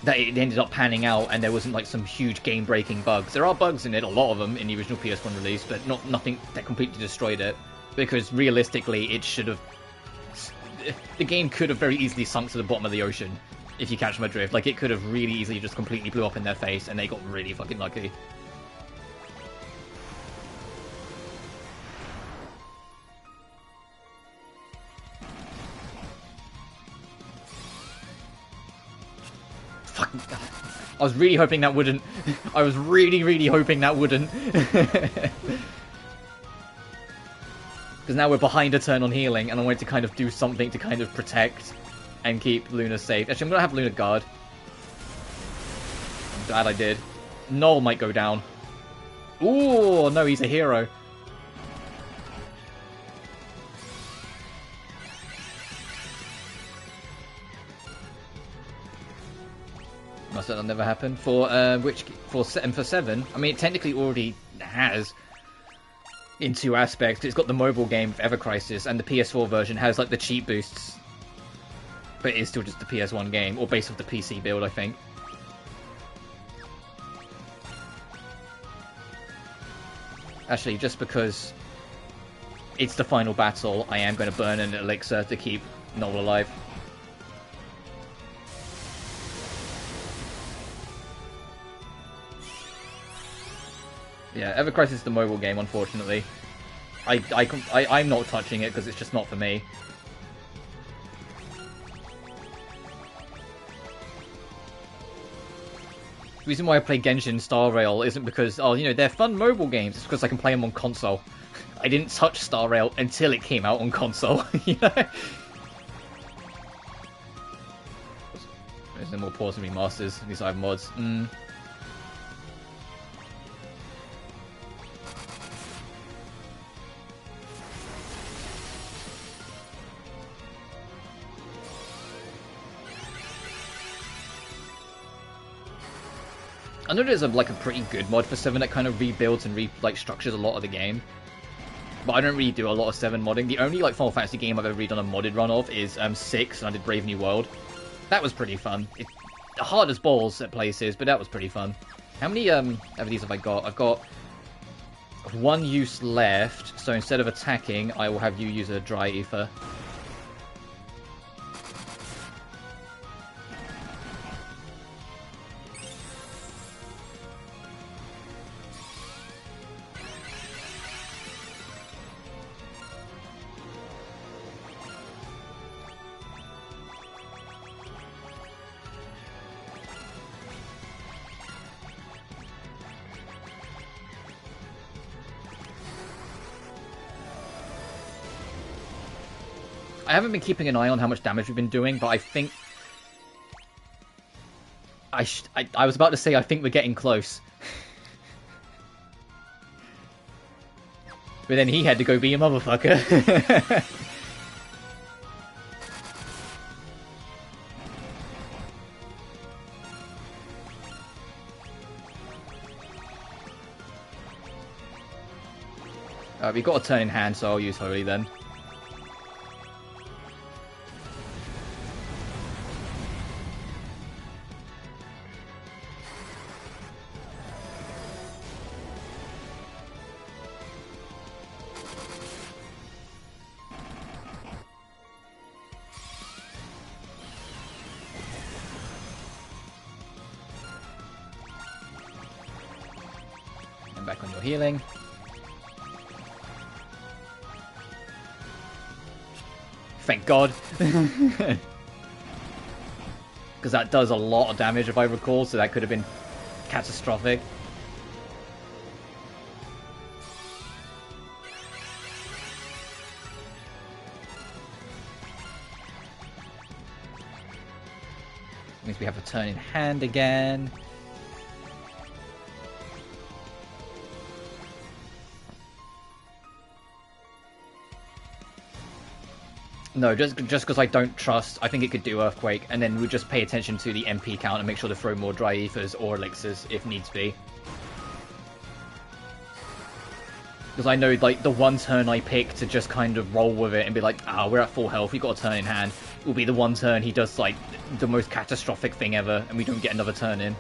That it ended up panning out, and there wasn't like some huge game-breaking bugs. There are bugs in it, a lot of them, in the original PS1 release, but nothing that completely destroyed it. Because realistically, it should have... The game could have very easily sunk to the bottom of the ocean, if you catch my drift. Like, it could have really easily just completely blew up in their face, and they got really fucking lucky. I was really hoping that wouldn't. I was really hoping that wouldn't. Because now we're behind a turn on healing, and I wanted to kind of do something to kind of protect and keep Luna safe. Actually, I'm going to have Luna guard. I'm glad I did. Null might go down. Ooh, no, he's a hero. Must that'll never happen for for 7. I mean, it technically already has in two aspects. It's got the mobile game of Ever Crisis, and the PS4 version has like the cheat boosts, but it is still just the PS1 game, or based off the PC build, I think. Actually, just because it's the final battle, I am going to burn an elixir to keep Noel alive. Yeah, Ever Crisis is the mobile game, unfortunately. I'm not touching it because it's just not for me. The reason why I play Genshin Star Rail isn't because, oh, you know, they're fun mobile games. It's because I can play them on console. I didn't touch Star Rail until it came out on console, you know? There's no more ports and remasters. At least I have mods. I know there's a pretty good mod for 7 that kind of rebuilds and structures a lot of the game, but I don't really do a lot of 7 modding. The only Final Fantasy game I've ever really done a modded run of is 6, and I did Brave New World. That was pretty fun. It's hard as balls at places, but that was pretty fun. How many of these have I got? I've got 1 use left, so instead of attacking, I will have you use a Dry Ether. I haven't been keeping an eye on how much damage we've been doing, but I think... I was about to say I think we're getting close. But then he had to go be a motherfucker. We've got a turn in hand, so I'll use Holy then. back on your healing. Thank God. Because that does a lot of damage if I recall, so that could have been catastrophic. Means we have a turn in hand again. No, just because I don't trust, I think it could do Earthquake, and then we'll just pay attention to the MP count and make sure to throw more Dry Ethers or Elixirs if needs be. Because I know, like, the one turn I pick to just kind of roll with it and be like, ah, we're at full health, we've got a turn in hand, will be the one turn he does, like, the most catastrophic thing ever, and we don't get another turn in.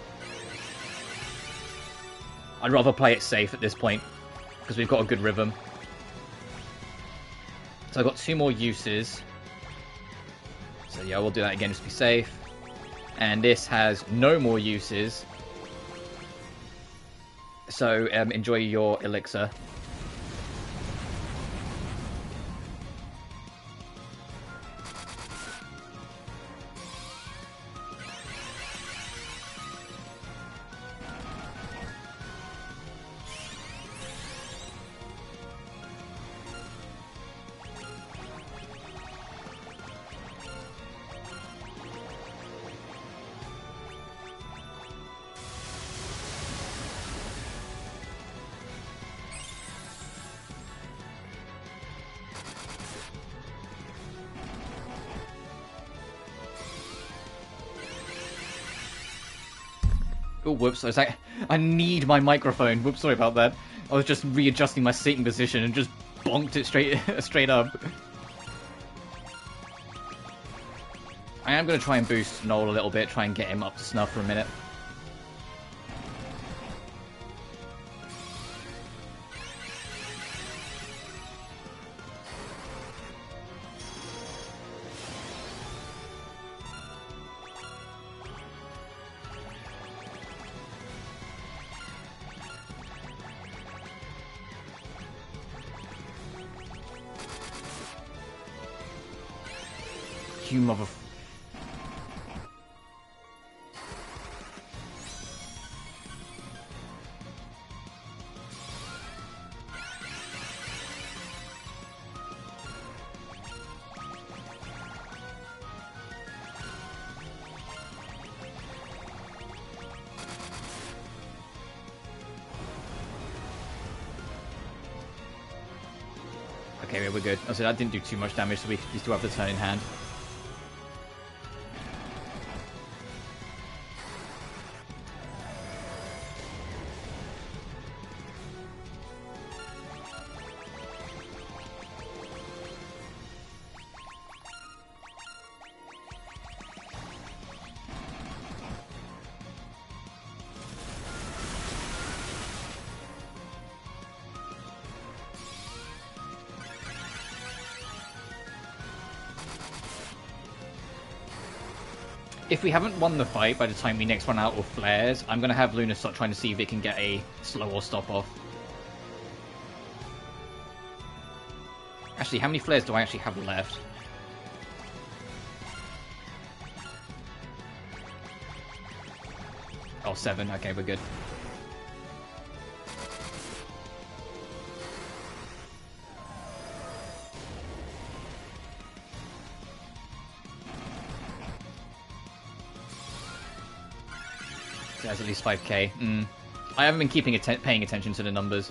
I'd rather play it safe at this point, because we've got a good rhythm. So I've got 2 more uses. So yeah, we'll do that again just to be safe. And this has no more uses. So enjoy your elixir. Oh, whoops. I need my microphone. Whoops, sorry about that. I was just readjusting my seating position and just bonked it straight up. I am going to try and boost Noel a little bit, try and get him up to snuff for a minute. You mother... Okay, we're good. I said that didn't do too much damage, so we still have the turn in hand. If we haven't won the fight by the time we next run out with flares, I'm going to have Luna start trying to see if it can get a slow or stop off. Actually, how many flares do I actually have left? Oh, 7. Okay, we're good. It has at least 5k. I haven't been paying attention to the numbers,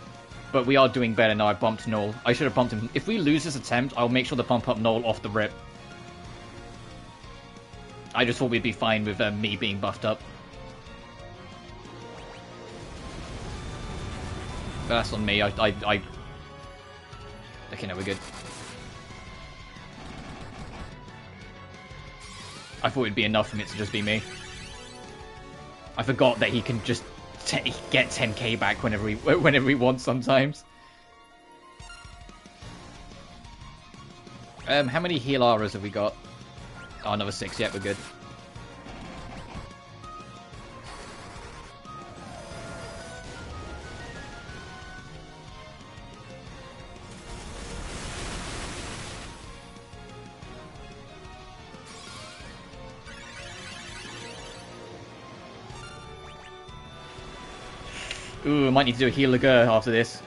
but we are doing better now. I bumped Noel. I should have bumped him. If we lose this attempt, I'll make sure to bump up Noel off the rip. I just thought we'd be fine with me being buffed up. But that's on me. Okay, no, we're good. I thought it'd be enough for it to just be me. I forgot that he can just get 10k back whenever he wants sometimes. How many heal auras have we got? Oh, another 6. Yeah, we're good. Ooh, I might need to do a healer after this.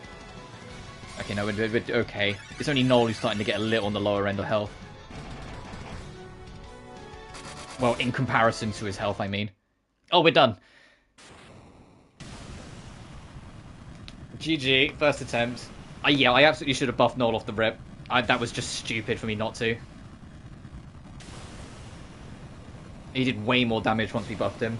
Okay, no, we're okay. It's only Noel who's starting to get a little on the lower end of health. Well, in comparison to his health, I mean. Oh, we're done. GG, first attempt. Yeah, I absolutely should have buffed Noel off the rip. That was just stupid for me not to. He did way more damage once we buffed him.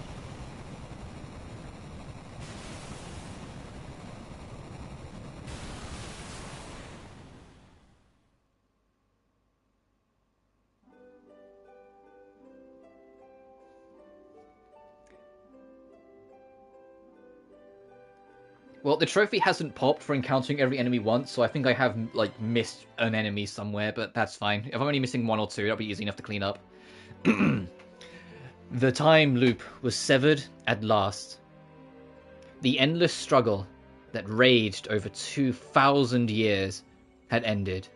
Well, the trophy hasn't popped for encountering every enemy once, so I think I have, like, missed an enemy somewhere, but that's fine. If I'm only missing one or two, that'll be easy enough to clean up. The time loop was severed at last. The endless struggle that raged over 2,000 years had ended,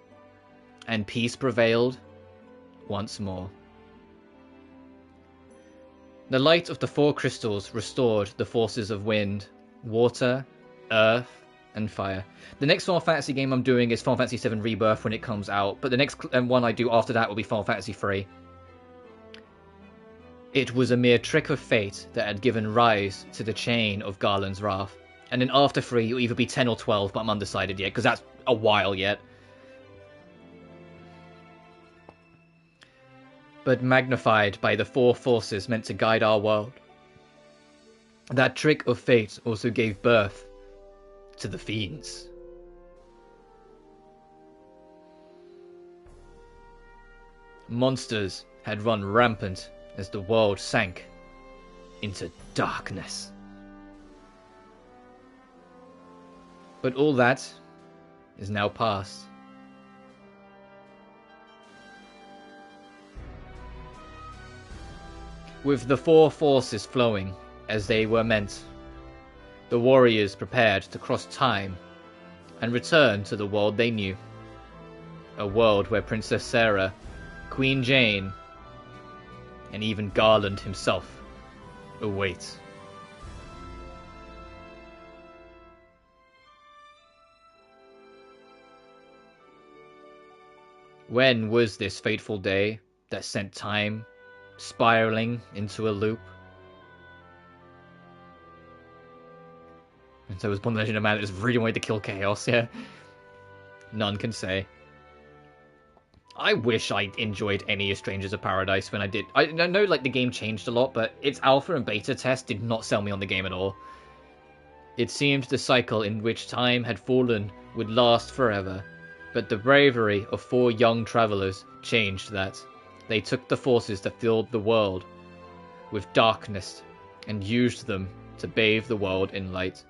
and peace prevailed once more. The light of the 4 crystals restored the forces of wind, water, earth, and fire. The next Final Fantasy game I'm doing is Final Fantasy VII Rebirth when it comes out, but the next one I do after that will be Final Fantasy III. It was a mere trick of fate that had given rise to the chain of Garland's wrath. And then after 3, it'll either be 10 or 12, but I'm undecided yet, because that's a while yet. But magnified by the 4 forces meant to guide our world. That trick of fate also gave birth to the Fiends. Monsters had run rampant as the world sank into darkness. But all that is now past. With the 4 forces flowing as they were meant, the warriors prepared to cross time and return to the world they knew. A world where Princess Sarah, Queen Jane, and even Garland himself await. When was this fateful day that sent time spiraling into a loop? And so it was born the legend of man that just really wanted to kill chaos, yeah? None can say. I wish I enjoyed any of Strangers of Paradise when I did. I know, like, the game changed a lot, but its alpha and beta test did not sell me on the game at all. It seemed the cycle in which time had fallen would last forever, but the bravery of 4 young travelers changed that. They took the forces that filled the world with darkness and used them to bathe the world in light.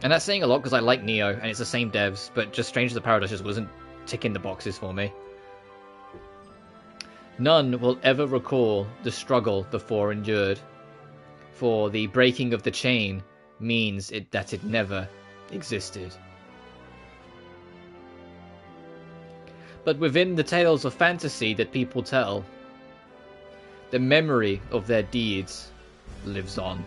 And that's saying a lot because I like Neo, and it's the same devs, but just Strangers of Paradise just wasn't ticking the boxes for me. None will ever recall the struggle the 4 endured, for the breaking of the chain means that it never existed. But within the tales of fantasy that people tell, the memory of their deeds lives on.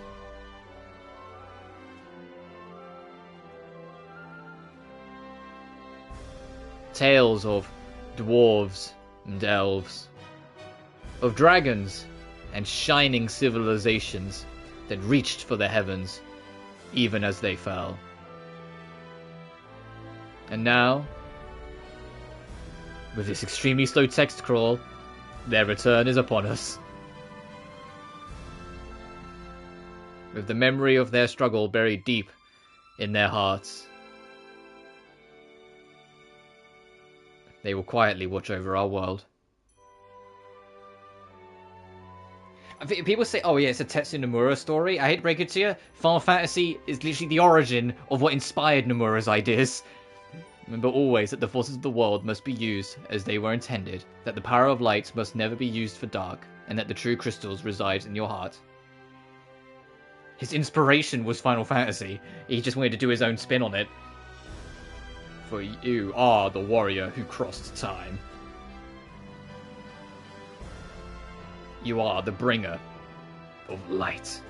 Tales of dwarves and elves, of dragons and shining civilizations that reached for the heavens even as they fell. And now, with this extremely slow text crawl, their return is upon us. With the memory of their struggle buried deep in their hearts, they will quietly watch over our world. I think people say, oh yeah, it's a Tetsu Nomura story. I hate to break it to you, Final Fantasy is literally the origin of what inspired Nomura's ideas. Remember always that the forces of the world must be used as they were intended, that the power of light must never be used for dark, and that the true crystals reside in your heart. His inspiration was Final Fantasy. He just wanted to do his own spin on it. For you are the warrior who crossed time. You are the bringer of light.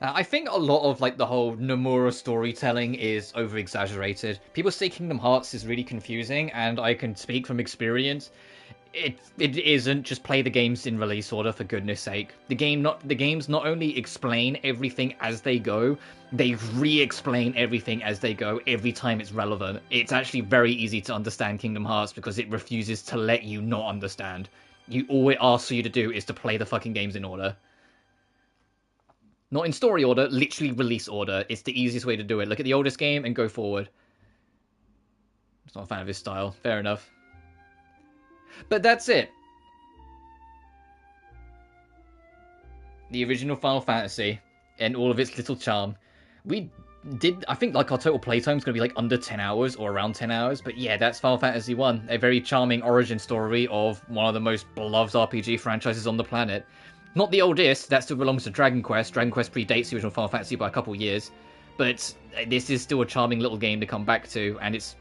I think a lot of like the whole Nomura storytelling is over exaggerated. People say Kingdom Hearts is really confusing, and I can speak from experience. It isn't. Just play the games in release order, for goodness sake. The games not only explain everything as they go, they re-explain everything as they go every time it's relevant. It's actually very easy to understand Kingdom Hearts because it refuses to let you not understand. All it asks you to do is to play the fucking games in order. Not in story order, literally release order. It's the easiest way to do it. Look at the oldest game and go forward. I'm not a fan of his style. Fair enough. But that's it. The original Final Fantasy and all of its little charm. We did, I think, like, our total playtime is going to be like under 10 hours or around 10 hours. But yeah, that's Final Fantasy 1. A very charming origin story of one of the most beloved RPG franchises on the planet. Not the oldest, that still belongs to Dragon Quest. Dragon Quest predates the original Final Fantasy by a couple of years. But this is still a charming little game to come back to, and it's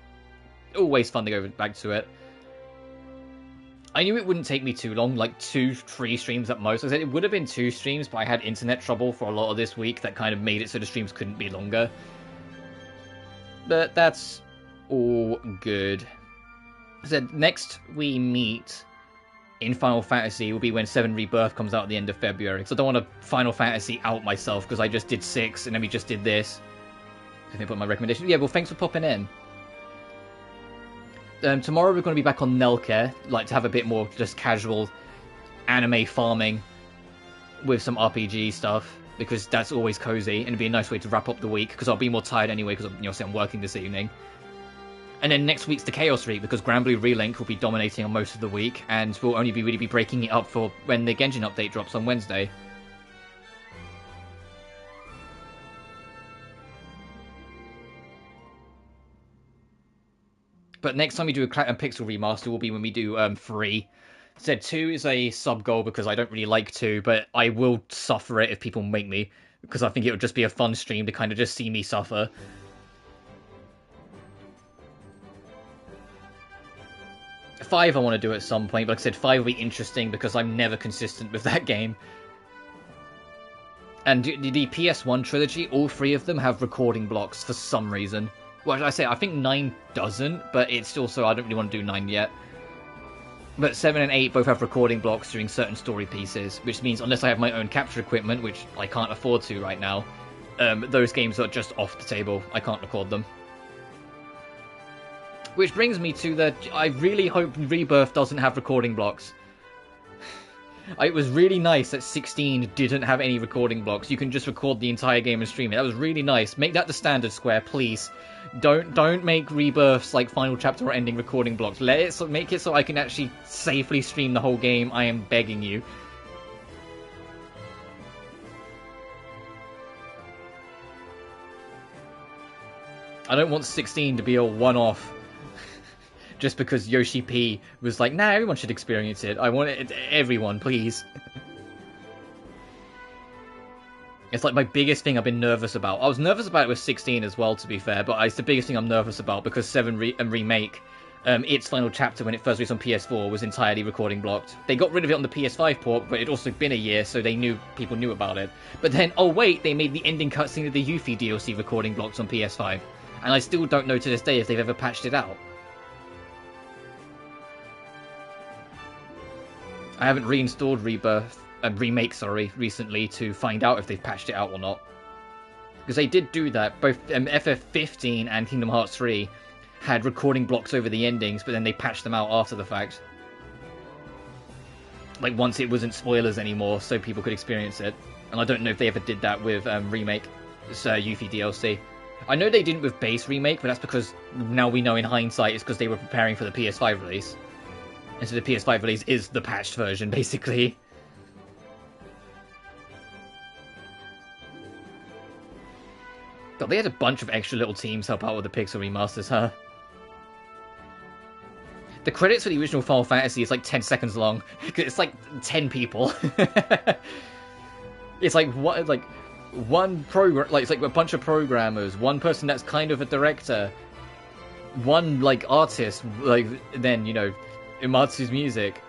always fun to go back to it. I knew it wouldn't take me too long, like 2-3 streams at most. I said it would have been 2 streams, but I had internet trouble for a lot of this week that kind of made it so the streams couldn't be longer. But that's all good. I said next we meet in Final Fantasy will be when 7 Rebirth comes out at the end of February. So I don't want to Final Fantasy out myself because I just did 6 and then we just did this. I think I put my recommendation. Yeah, well, thanks for popping in. Tomorrow we're going to be back on Nelke, like to have a bit more just casual anime farming with some RPG stuff, because that's always cozy and it'd be a nice way to wrap up the week, because I'll be more tired anyway, because say I'm working this evening. And then next week's the Chaos Week, because Granblue Relink will be dominating on most of the week, and we'll only be really breaking it up for when the Genshin update drops on Wednesday. But next time we do a Pixel remaster will be when we do 3. Said 2 is a sub goal because I don't really like 2, but I will suffer it if people make me, because I think it would just be a fun stream to kind of just see me suffer. Five I want to do at some point, but like I said, 5 will be interesting because I'm never consistent with that game. And the PS1 trilogy, all 3 of them have recording blocks for some reason. Well, I say, I think 9 doesn't, but it's also, I don't really want to do 9 yet. But 7 and 8 both have recording blocks during certain story pieces, which means unless I have my own capture equipment, which I can't afford to right now, those games are just off the table. I can't record them. Which brings me to the, I really hope Rebirth doesn't have recording blocks. It was really nice that 16 didn't have any recording blocks. You can just record the entire game and stream it. That was really nice. Make that the standard, Square, please. Don't make Rebirths like final chapter or ending recording blocks. Make it so I can actually safely stream the whole game. I am begging you. I don't want 16 to be a one-off. Just because Yoshi P was like, nah, everyone should experience it. I want it, everyone, please. It's like my biggest thing I've been nervous about. I was nervous about it with 16 as well, to be fair, but it's the biggest thing I'm nervous about because 7 Remake, its final chapter when it first released on PS4 was entirely recording blocked. They got rid of it on the PS5 port, but it'd also been a year, so people knew about it. But then, oh wait, they made the ending cutscene of the Yuffie DLC recording blocks on PS5. And I still don't know to this day if they've ever patched it out. I haven't reinstalled Remake, recently to find out if they've patched it out or not. Because they did do that. Both FF15 and Kingdom Hearts 3 had recording blocks over the endings, but then they patched them out after the fact. Like, once it wasn't spoilers anymore, so people could experience it. And I don't know if they ever did that with Remake, Yuffie DLC. I know they didn't with base Remake, but that's because now we know in hindsight it's because they were preparing for the PS5 release. And so the PS5 release is the patched version, basically. God, they had a bunch of extra little teams help out with the Pixel remasters, huh? The credits for the original Final Fantasy is like 10 seconds long. It's like 10 people. It's like one program, like it's like a bunch of programmers, one person that's kind of a director, one like artist, like then Uematsu's music.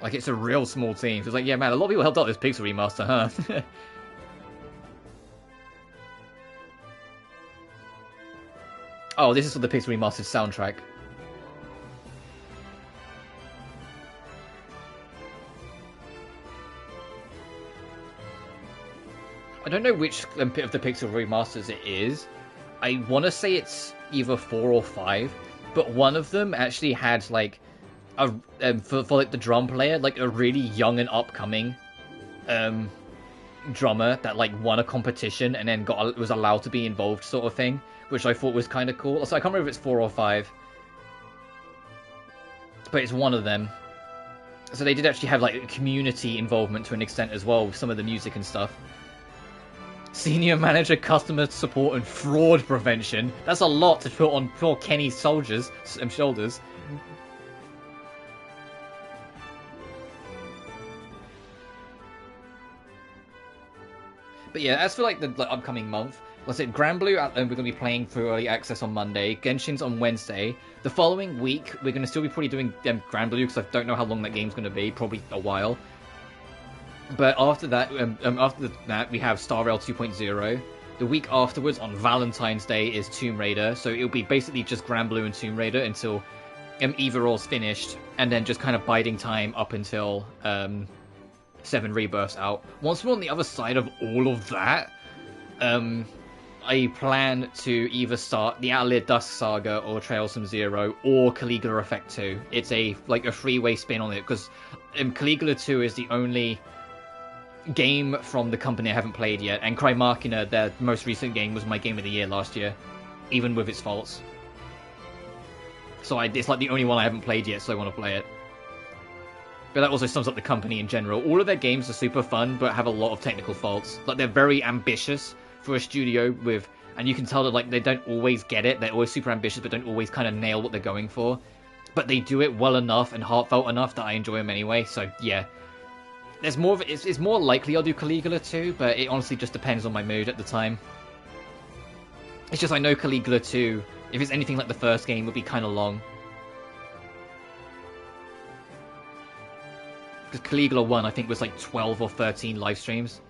Like, it's a real small team. So it's like, yeah, man, a lot of people helped out this Pixel remaster, huh? Oh, this is for the Pixel remastered soundtrack. I don't know which of the Pixel remasters it is. I want to say it's either 4 or 5, but one of them actually had like a for like the drum player, like a really young and upcoming drummer that like won a competition and then was allowed to be involved, sort of thing, which I thought was kind of cool. So I can't remember if it's 4 or 5, but it's one of them. So they did actually have like community involvement to an extent as well with some of the music and stuff. Senior Manager, Customer Support, and Fraud Prevention. That's a lot to put on poor Kenny's shoulders. But yeah, as for like the upcoming month, like I said, Granblue, we're going to be playing through early access on Monday. Genshin's on Wednesday. The following week, we're going to still be probably doing Granblue because I don't know how long that game's going to be. Probably a while. But after that, we have Star Rail 2.0. The week afterwards, on Valentine's Day, is Tomb Raider. So it'll be basically just Granblue and Tomb Raider until either or's finished, and then just kind of biding time up until 7 Rebirths out. Once we're on the other side of all of that, I plan to either start the Outlier Dusk Saga or Trails from Zero or Caligula Effect 2. It's a three-way spin on it because Caligula 2 is the only game from the company I haven't played yet, and Cry Machina, their most recent game, was my game of the year last year, even with its faults. So it's like the only one I haven't played yet, so I want to play it. But that also sums up the company in general. All of their games are super fun, but have a lot of technical faults. Like, they're very ambitious for a studio and you can tell that like they don't always get it. They're always super ambitious, but don't always kind of nail what they're going for. But they do it well enough and heartfelt enough that I enjoy them anyway. So yeah. There's more of it. It's more likely I'll do Caligula 2, but it honestly just depends on my mood at the time. It's just I know Caligula 2, if it's anything like the first game, would be kind of long. Because Caligula 1, I think, was like 12 or 13 live streams.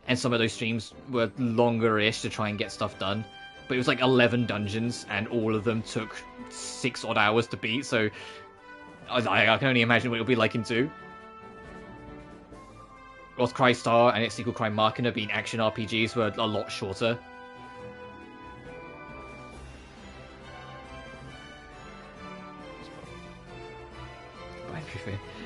And some of those streams were longer-ish to try and get stuff done. But it was like 11 dungeons, and all of them took 6 odd hours to beat, so I can only imagine what it'll be like in 2. Whilst Crystar and its sequel Cry Machina being action RPGs were a lot shorter.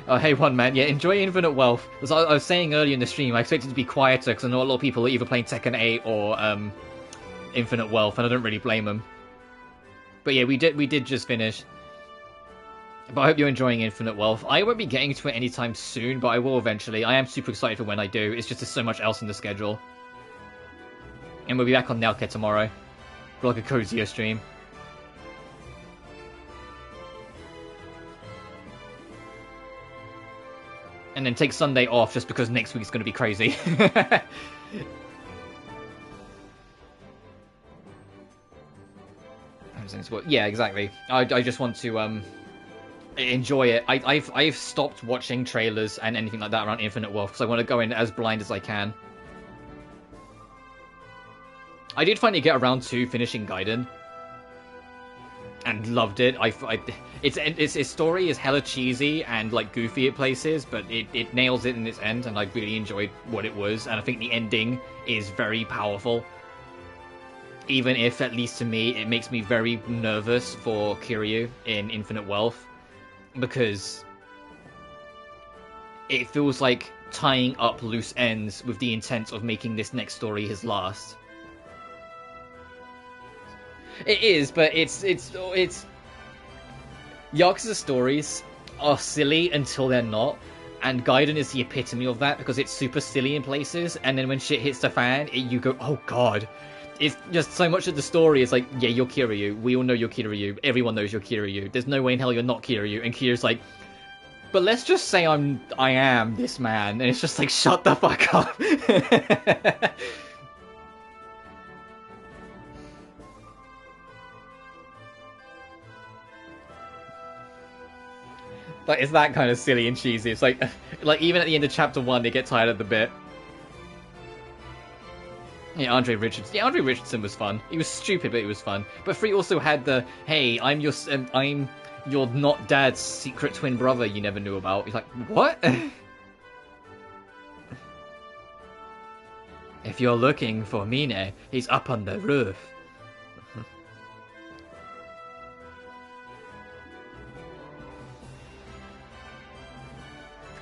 Oh, hey, one man. Yeah, enjoy Infinite Wealth. As I was saying earlier in the stream, I expected it to be quieter because I know a lot of people are either playing Tekken 8 or Infinite Wealth, and I don't really blame them. But yeah, we did just finish. But I hope you're enjoying Infinite Wealth. I won't be getting to it anytime soon, but I will eventually. I am super excited for when I do. It's just there's so much else in the schedule. And we'll be back on Nailcare tomorrow for like a cozier stream. And then take Sunday off just because next week's going to be crazy. Yeah, exactly. I just want to enjoy it. I've stopped watching trailers and anything like that around Infinite Wealth because I want to go in as blind as I can. I did finally get around to finishing Gaiden and loved it. Its story is hella cheesy and like goofy at places, but it nails it in its end, and I really enjoyed what it was. And I think the ending is very powerful. Even if, at least to me, it makes me very nervous for Kiryu in Infinite Wealth, because it feels like tying up loose ends with the intent of making this next story his last. It is, but it's Yakuza stories are silly until they're not, and Gaiden is the epitome of that because it's super silly in places, and then when shit hits the fan, you go, oh god. It's just so much of the story is like, yeah, you're Kiryu. We all know you're Kiryu. Everyone knows you're Kiryu. There's no way in hell you're not Kiryu. And Kiryu's like, but let's just say I am this man. And it's just like, shut the fuck up. Like, it's that kind of silly and cheesy. It's like even at the end of chapter 1, they get tired of the bit. Yeah, Andre Richardson. Yeah, Andre Richardson was fun. He was stupid, but he was fun. But 3 also had the, hey, I'm your not dad's secret twin brother you never knew about. He's like, what? If you're looking for Mine, he's up on the roof.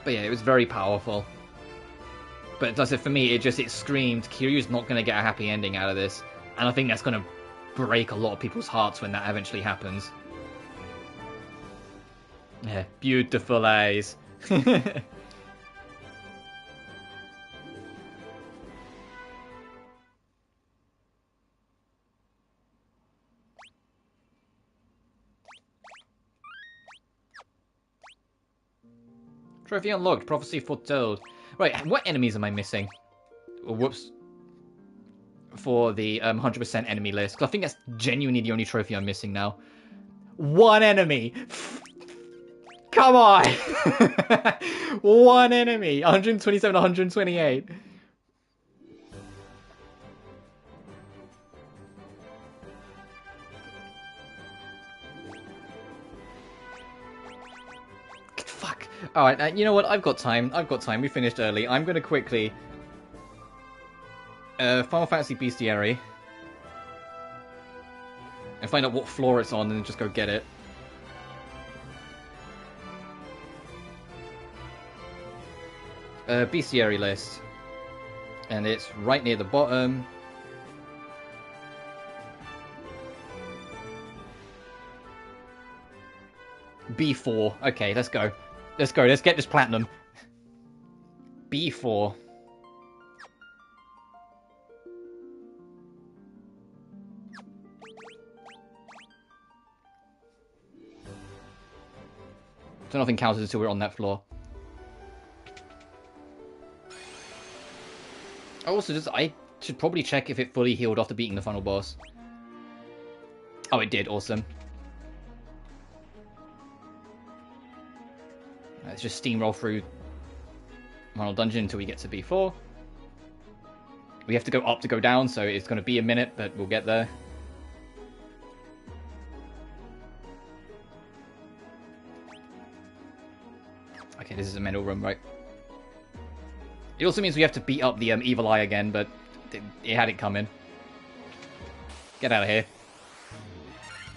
But yeah, it was very powerful. But as I said, for me, it screamed, Kiryu's not going to get a happy ending out of this. And I think that's going to break a lot of people's hearts when that eventually happens. Yeah, beautiful eyes. Trophy unlocked, prophecy foretold. Right, what enemies am I missing? Oh, whoops. For the 100% enemy list. Because I think that's genuinely the only trophy I'm missing now. One enemy! Come on! One enemy! 127, 128. Fuck. Alright, you know what? I've got time. We finished early. I'm going to quickly... Final Fantasy Bestiary. And find out what floor it's on and just go get it. Bestiary list. And it's right near the bottom. B4. Okay, let's go. Let's go. Let's get this platinum. B4. So nothing counts until we're on that floor. I should probably check if it fully healed after beating the final boss. Oh, it did. Awesome. Let's just steamroll through final dungeon until we get to B4. We have to go up to go down, so it's going to be a minute, but we'll get there. Okay, this is a mental room, right? It also means we have to beat up the evil eye again, but it had it coming. Get out of here.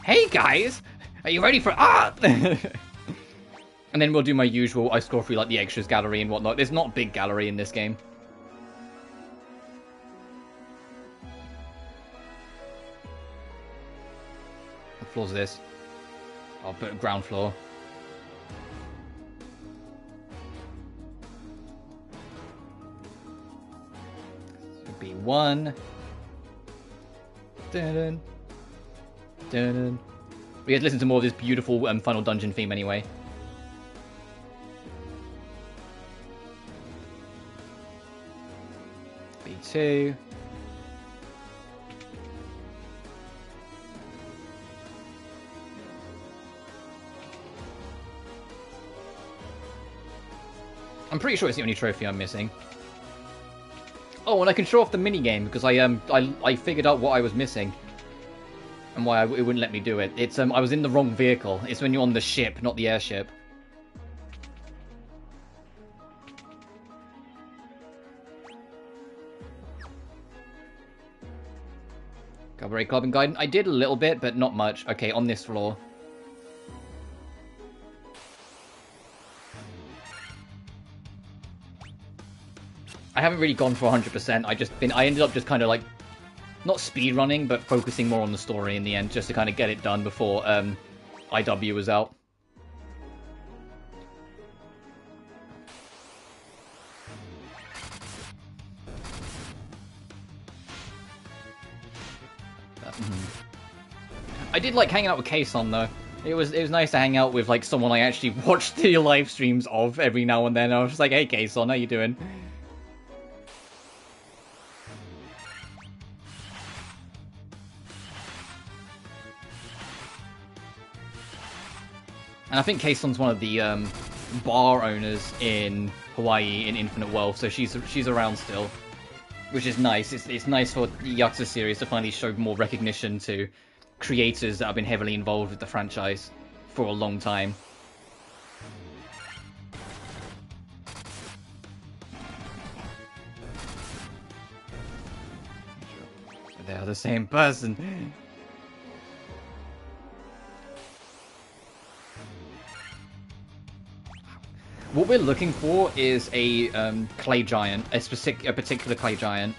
Hey guys! Are you ready for art? And then we'll do my usual, I scroll through like the extras gallery and whatnot. There's not a big gallery in this game. What floor's this? I'll put ground floor. B1. Dun-dun. Dun-dun. We had to listen to more of this beautiful final dungeon theme anyway. B2. I'm pretty sure it's the only trophy I'm missing. Oh, and I can show off the minigame because I figured out what I was missing. And why it wouldn't let me do it. It's I was in the wrong vehicle. It's when you're on the ship, not the airship. Cabaret Club and Guidance. I did a little bit, but not much. Okay, on this floor. I haven't really gone for 100%. I ended up just kind of like, not speed running, but focusing more on the story in the end, just to kind of get it done before IW was out. I did like hanging out with Kason though. It was nice to hang out with like someone I actually watched the live streams of every now and then. I was just like, hey Kason, how you doing? And I think Kaison's one of the bar owners in Hawaii in Infinite Wealth, so she's around still, which is nice. It's nice for the Yakuza series to finally show more recognition to creators that have been heavily involved with the franchise for a long time. They are the same person. What we're looking for is a clay giant, a particular clay giant.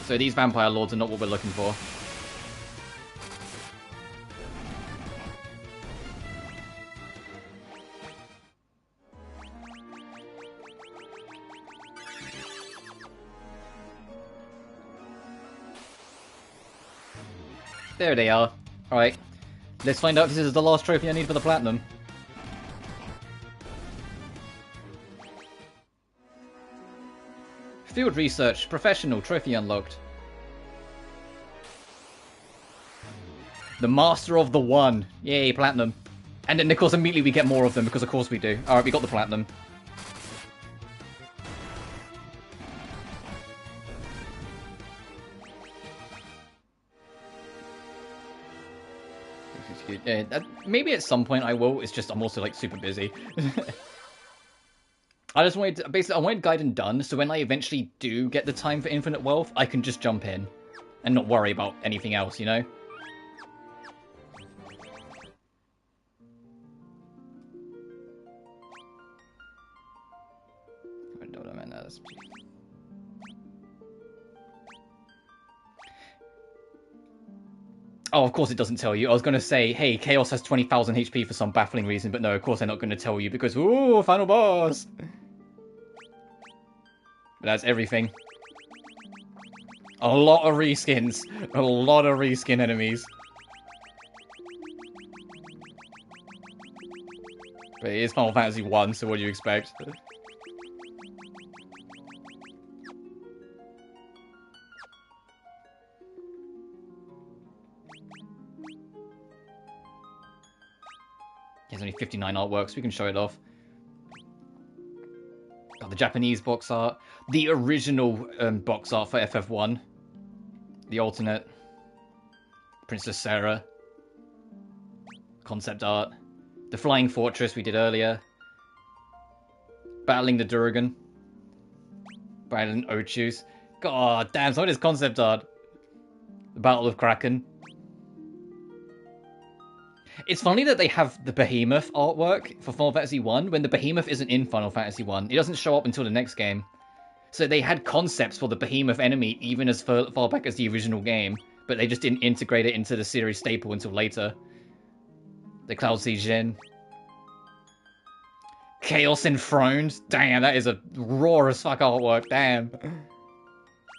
So these vampire lords are not what we're looking for. There they are. Alright. Let's find out if this is the last trophy I need for the platinum. Field research. Professional. Trophy unlocked. The Master of the One. Yay, platinum. And then, of course, immediately we get more of them, because of course we do. Alright, we got the platinum. Maybe at some point I will, it's just I'm also like super busy. I just wanted to, basically I wanted Gaiden done, so when I eventually do get the time for Infinite Wealth, I can just jump in and not worry about anything else, you know? Oh, of course it doesn't tell you. I was going to say, hey, Chaos has 20,000 HP for some baffling reason, but no, of course they're not going to tell you because, ooh, final boss! But that's everything. A lot of reskins. A lot of reskin enemies. But it is Final Fantasy 1, so what do you expect? There's only 59 artworks, we can show it off. Got the Japanese box art. The original box art for FF1. The alternate. Princess Sarah. Concept art. The Flying Fortress we did earlier. Battling the Durgan. Battling Ochus. God damn, some of this concept art. The Battle of Kraken. It's funny that they have the Behemoth artwork for Final Fantasy 1 when the Behemoth isn't in Final Fantasy 1. It doesn't show up until the next game. So they had concepts for the Behemoth enemy even as far back as the original game, but they just didn't integrate it into the series staple until later. The Cloud Sea Jin. Chaos Enthroned. Damn, that is a raw as fuck artwork. Damn.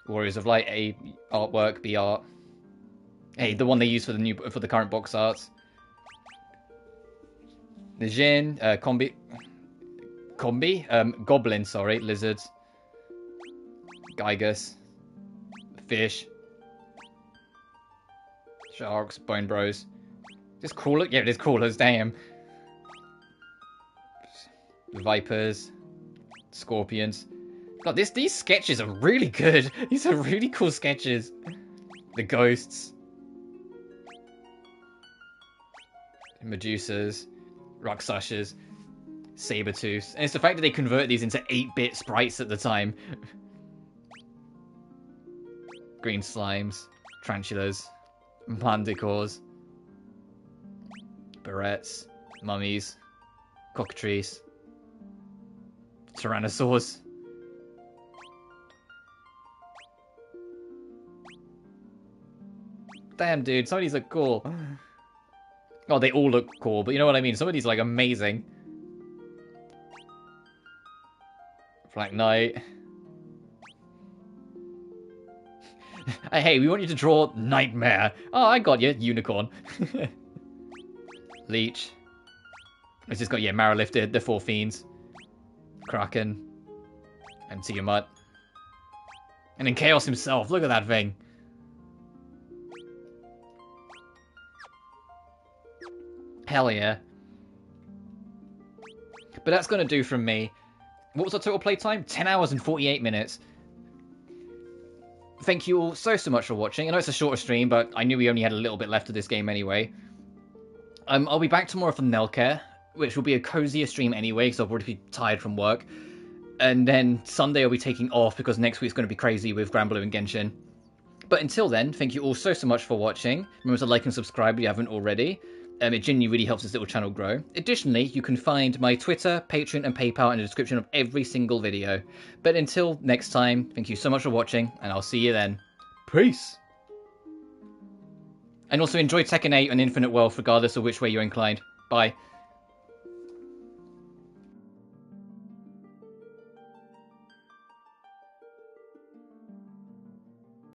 Warriors of Light A artwork, B art. Hey, the one they use for the current box arts. The Jin, Goblin, sorry, Lizards, Gygus, Fish, Sharks, Bone Bros. Just crawlers? Yeah, it is crawlers, damn. Vipers, Scorpions. God, these sketches are really good. These are really cool sketches. The Ghosts. Medusas. Rakshasas, Sabertooths. And it's the fact that they convert these into 8-bit sprites at the time. Green Slimes, Tarantulas, Manticores, Barrettes, Mummies, Cockatrice, Tyrannosaurs. Damn, dude, some of these are cool. Oh, they all look cool, but you know what I mean? Some of these are, like, amazing. Black Knight. Hey, we want you to draw Nightmare. Oh, I got you. Unicorn. Leech. It's just got, yeah, Maralifted, the 4 Fiends. Kraken. And Tiamat. And then Chaos himself. Look at that thing. Hell yeah. But that's going to do from me. What was our total playtime? 10 hours and 48 minutes. Thank you all so much for watching. I know it's a shorter stream, but I knew we only had a little bit left of this game anyway. I'll be back tomorrow for Nelcare, which will be a cozier stream anyway, because I'll probably be tired from work. And then Sunday I'll be taking off, because next week's going to be crazy with Granblue and Genshin. But until then, thank you all so much for watching. Remember to like and subscribe if you haven't already. It genuinely really helps this little channel grow. Additionally, you can find my Twitter, Patreon, and PayPal in the description of every single video. But until next time, thank you so much for watching, and I'll see you then. Peace! And also enjoy Tekken 8 and Infinite Wealth regardless of which way you're inclined. Bye.